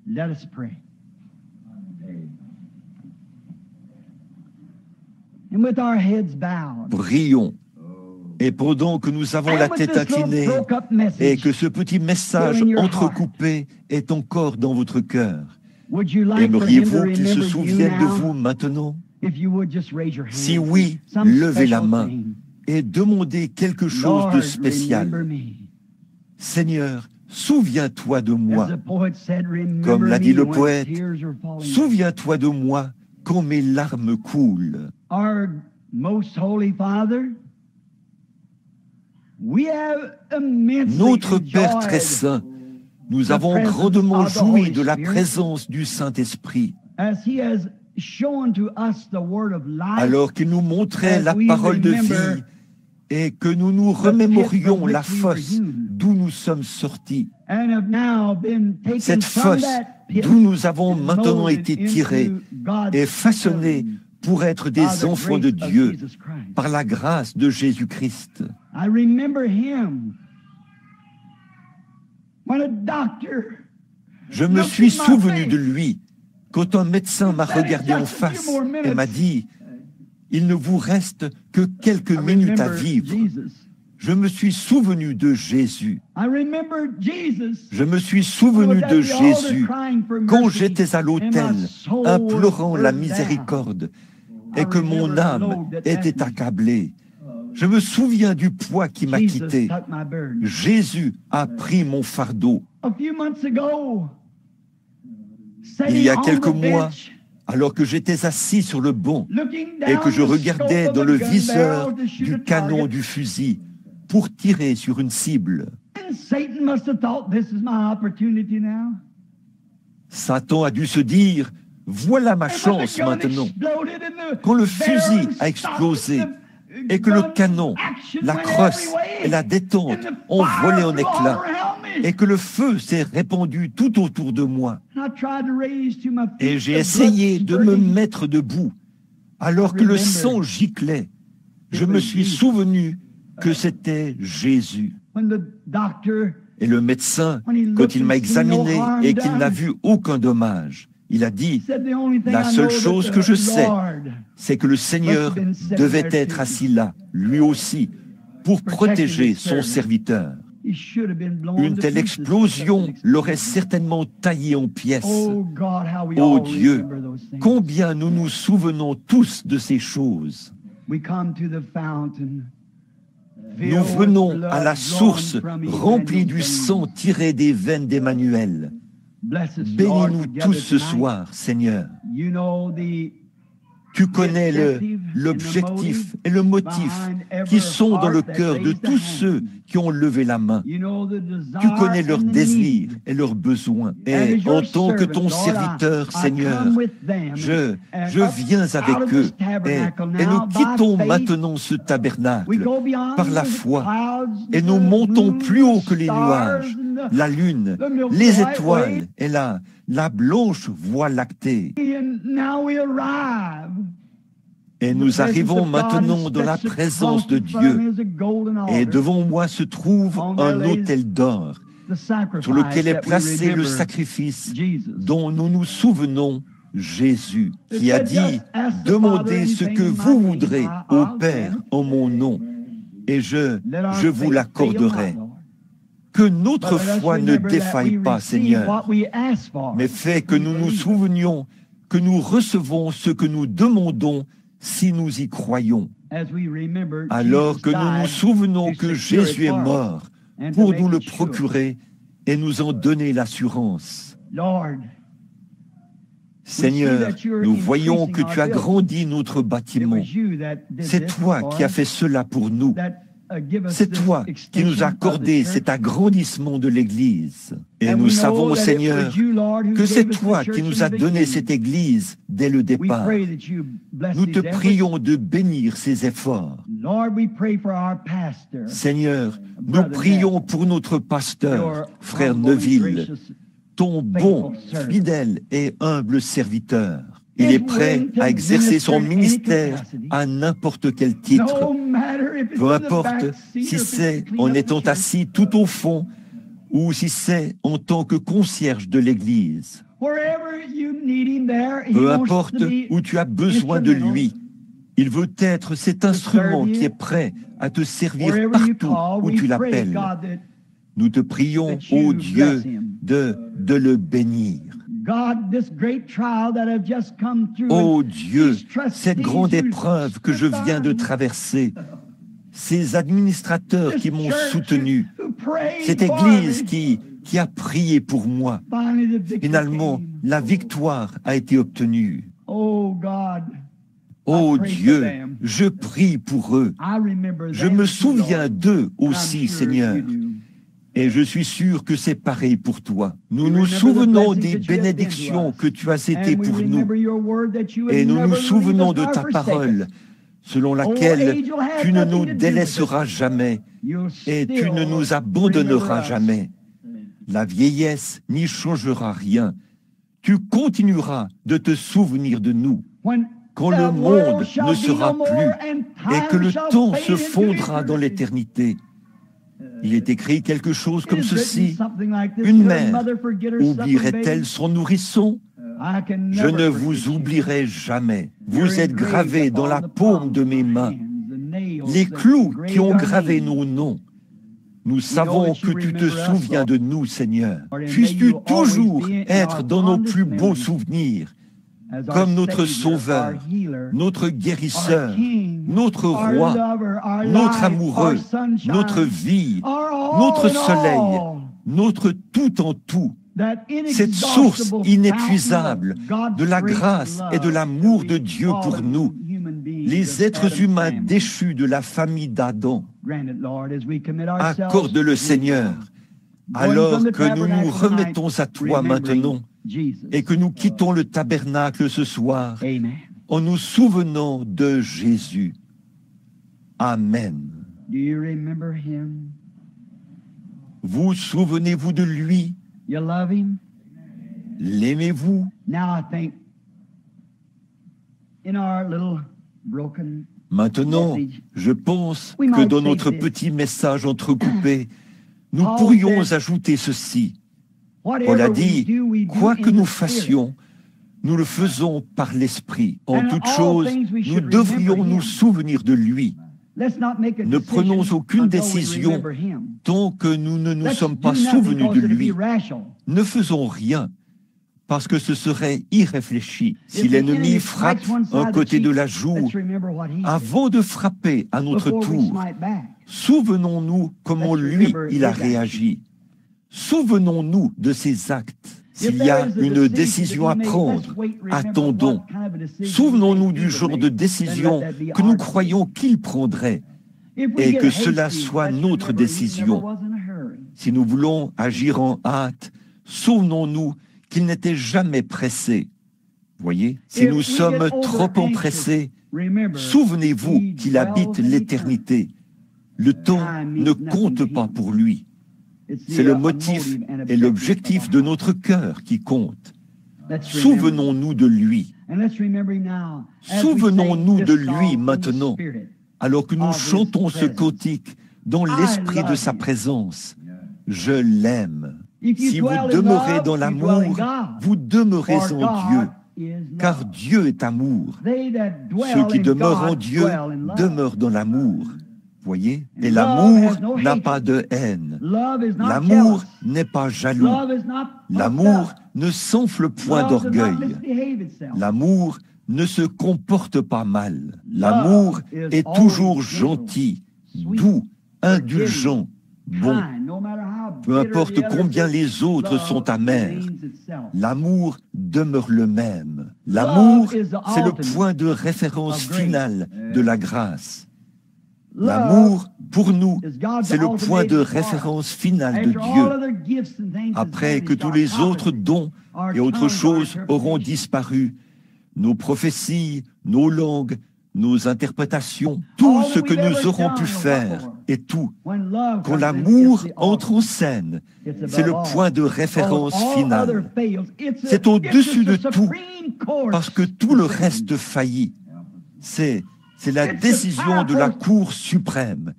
Prions. Et pendant que nous avons la tête inclinée et que ce petit message entrecoupé est encore dans votre cœur, aimeriez-vous qu'il se souvienne de vous maintenant? Si oui, levez la main et demandez quelque chose de spécial. Seigneur, souviens-toi de moi. Comme l'a dit le poète, souviens-toi de moi quand mes larmes coulent. Notre Père très saint, nous avons grandement joui de la présence du Saint-Esprit. Alors qu'il nous montrait la parole de vie et que nous nous remémorions la fosse d'où nous sommes sortis. Cette fosse d'où nous avons maintenant été tirés et façonnés pour être des enfants de Dieu par la grâce de Jésus-Christ. Je me suis souvenu de lui quand un médecin m'a regardé en face et m'a dit « Il ne vous reste que quelques minutes à vivre ». Je me suis souvenu de Jésus. Je me suis souvenu de Jésus quand j'étais à l'autel, implorant la miséricorde et que mon âme était accablée. Je me souviens du poids qui m'a quitté. Jésus a pris mon fardeau. Il y a quelques mois, alors que j'étais assis sur le banc et que je regardais dans le viseur du canon du fusil pour tirer sur une cible, Satan a dû se dire, voilà ma chance maintenant. Quand le fusil a explosé et que le canon, la crosse et la détente ont volé en éclats et que le feu s'est répandu tout autour de moi, et j'ai essayé de me mettre debout alors que le sang giclait, je me suis souvenu que c'était Jésus. Et le médecin, quand il m'a examiné et qu'il n'a vu aucun dommage, il a dit, la seule chose que je sais, c'est que le Seigneur devait être assis là, lui aussi, pour protéger son serviteur. Une telle explosion l'aurait certainement taillé en pièces. Oh Dieu, combien nous nous souvenons tous de ces choses. Nous venons à la source remplie du sang tiré des veines d'Emmanuel. Bénis-nous tous ce soir, Seigneur. Tu connais l'objectif et le motif qui sont dans le cœur de tous ceux qui ont levé la main. Tu connais leurs désirs et leurs besoins. Et en tant que ton serviteur, Seigneur, je viens avec eux. Et nous quittons maintenant ce tabernacle par la foi. Et nous montons plus haut que les nuages la lune, les étoiles et la blanche voie lactée. Et nous arrivons maintenant dans la présence de Dieu. Et devant moi se trouve un autel d'or sur lequel est placé le sacrifice dont nous nous souvenons, Jésus, qui a dit « Demandez ce que vous voudrez au Père en mon nom, et je vous l'accorderai. » Que notre foi ne défaille pas, Seigneur, mais fais que nous nous souvenions que nous recevons ce que nous demandons si nous y croyons. Alors que nous nous souvenons que Jésus est mort pour nous le procurer et nous en donner l'assurance. Seigneur, nous voyons que tu as grandi notre bâtiment. C'est toi qui as fait cela pour nous. C'est toi qui nous as accordé cet agrandissement de l'Église. Et nous savons, Seigneur, que c'est toi qui nous as donné cette Église dès le départ. Nous te prions de bénir ses efforts. Seigneur, nous prions pour notre pasteur, frère Neville, ton bon, fidèle et humble serviteur. Il est prêt à exercer son ministère à n'importe quel titre. Peu importe si c'est en étant assis tout au fond ou si c'est en tant que concierge de l'Église. Peu importe où tu as besoin de lui, il veut être cet instrument qui est prêt à te servir partout où tu l'appelles. Nous te prions, ô Dieu, de le bénir. Ô Dieu, cette grande épreuve que je viens de traverser, ces administrateurs qui m'ont soutenu, cette Église qui a prié pour moi, finalement, la victoire a été obtenue. Ô Dieu, je prie pour eux. Je me souviens d'eux aussi, Seigneur. Et je suis sûr que c'est pareil pour toi. Nous nous souvenons des bénédictions que tu as été pour nous. Et nous nous souvenons de ta parole, selon laquelle tu ne nous délaisseras jamais et tu ne nous abandonneras jamais. La vieillesse n'y changera rien. Tu continueras de te souvenir de nous. Quand le monde ne sera plus et que le temps se fondra dans l'éternité, il est écrit quelque chose comme ceci. Une mère oublierait-elle son nourrisson? Je ne vous oublierai jamais. Vous êtes gravés dans la paume de mes mains. Les clous qui ont gravé nos noms. Nous savons que tu te souviens de nous, Seigneur. Puisses-tu toujours être dans nos plus beaux souvenirs, comme notre Sauveur, notre Guérisseur, notre Roi, notre Amoureux, notre vie, notre Soleil, notre tout en tout, cette source inépuisable de la grâce et de l'amour de Dieu pour nous, les êtres humains déchus de la famille d'Adam. Accorde-le, Seigneur, alors que nous nous remettons à toi maintenant et que nous quittons le tabernacle ce soir en nous souvenant de Jésus. Amen. Vous souvenez-vous de lui? L'aimez-vous? Maintenant, je pense que dans notre petit message entrecoupé, nous pourrions ajouter ceci. Paul a dit, quoi que nous fassions, nous le faisons par l'Esprit. En toute chose, nous devrions nous souvenir de lui. Ne prenons aucune décision tant que nous ne nous sommes pas souvenus de lui. Ne faisons rien, parce que ce serait irréfléchi. Si l'ennemi frappe un côté de la joue, avant de frapper à notre tour, souvenons-nous comment lui, il a réagi. Souvenons-nous de ses actes. S'il y a une décision à prendre, attendons. Souvenons-nous du genre de décision que nous croyons qu'il prendrait et que cela soit notre décision. Si nous voulons agir en hâte, souvenons-nous qu'il n'était jamais pressé. Voyez, si nous sommes trop empressés, souvenez-vous qu'il habite l'éternité. Le temps ne compte pas pour lui. C'est le motif et l'objectif de notre cœur qui compte. Souvenons-nous de lui. Souvenons-nous de lui maintenant, alors que nous chantons ce cantique dans l'esprit de sa présence. Je l'aime. Si vous demeurez dans l'amour, vous demeurez en Dieu, car Dieu est amour. Ceux qui demeurent en Dieu demeurent dans l'amour. Voyez? Et l'amour n'a pas de haine. L'amour n'est pas jaloux. L'amour ne s'enfle point d'orgueil. L'amour ne se comporte pas mal. L'amour est toujours gentil, doux, indulgent, bon. Peu importe combien les autres sont amers, l'amour demeure le même. L'amour, c'est le point de référence final de la grâce. L'amour, pour nous, c'est le point de référence final de Dieu. Après que tous les autres dons et autres choses auront disparu, nos prophéties, nos langues, nos interprétations, tout ce que nous aurons pu faire et tout, quand l'amour entre en scène, c'est le point de référence final. C'est au-dessus de tout, parce que tout le reste faillit. C'est la décision de la Cour suprême.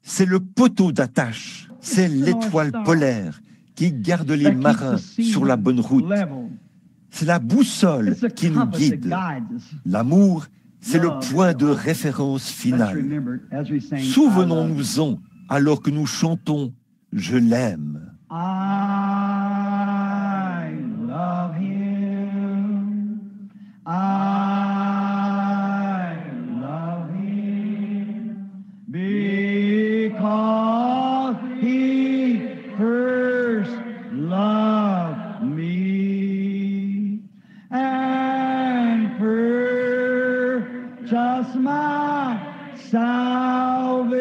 C'est le poteau d'attache. C'est l'étoile polaire qui garde les marins sur la bonne route. C'est la boussole qui nous guide. L'amour, c'est le point de référence final. Souvenons-nous-en alors que nous chantons « Je l'aime ». I love him. I love him because he first loved me and purchased my salvation.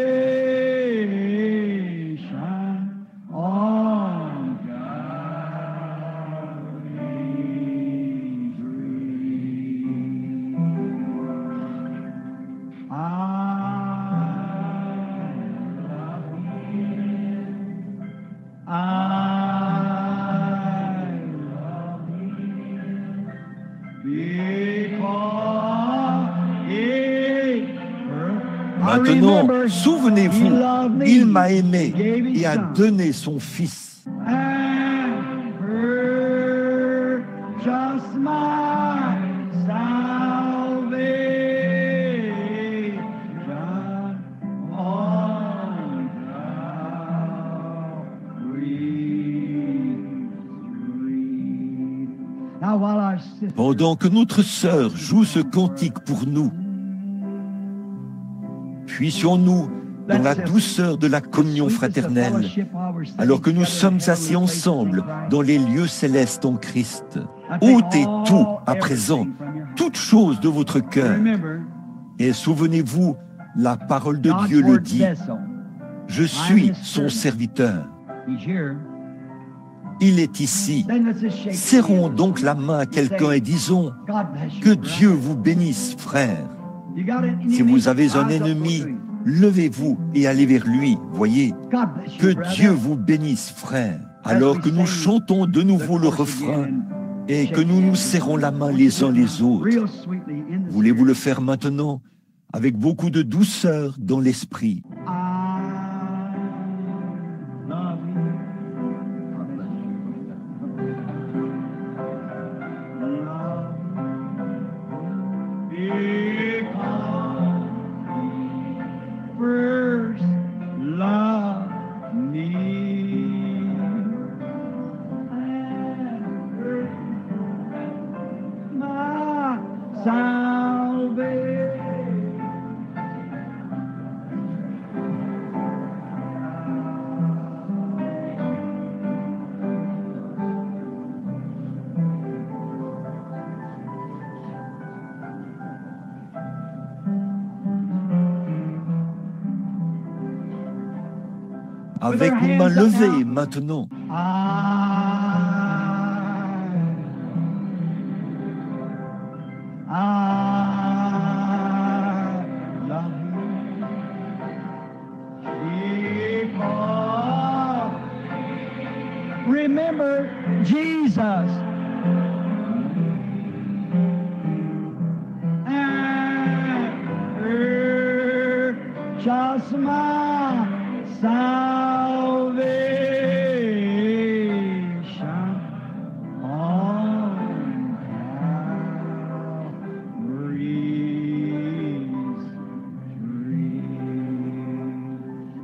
Maintenant, souvenez-vous, il m'a aimé et a donné son Fils. Pendant que notre sœur joue ce cantique pour nous, puissions-nous, dans la douceur de la communion fraternelle, alors que nous sommes assis ensemble dans les lieux célestes en Christ, ôtez tout à présent, toute chose de votre cœur, et souvenez-vous, la parole de Dieu le dit, « Je suis son serviteur ». Il est ici. Serrons donc la main à quelqu'un et disons « Que Dieu vous bénisse, frère ». Si vous avez un ennemi, levez-vous et allez vers lui, voyez. Que Dieu vous bénisse, frère. Alors que nous chantons de nouveau le refrain et que nous nous serrons la main les uns les autres. Voulez-vous le faire maintenant avec beaucoup de douceur dans l'esprit? Avec nos mains levées maintenant. remember Jesus. Just my salvation on Calvary's tree.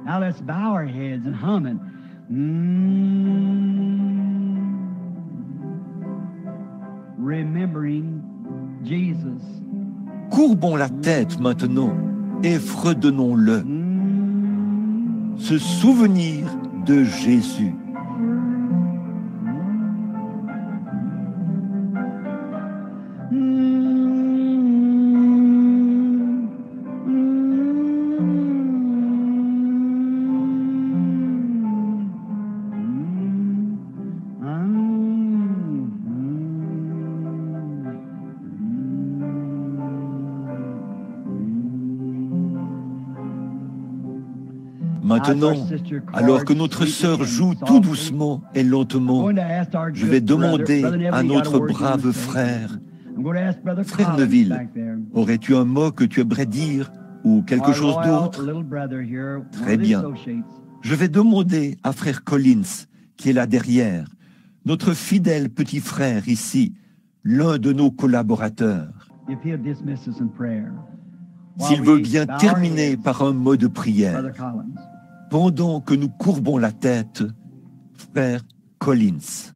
Now let's bow our heads and hum it. Remembering Jesus. Courbons la tête maintenant et fredonnons-le. Se souvenir de Jésus. Maintenant, alors que notre sœur joue tout doucement et lentement, je vais demander à notre brave frère, frère Neville, aurais-tu un mot que tu aimerais dire ou quelque chose d'autre? Très bien. Je vais demander à frère Collins, qui est là derrière, notre fidèle petit frère ici, l'un de nos collaborateurs, s'il veut bien terminer par un mot de prière. Pendant que nous courbons la tête, frère Collins.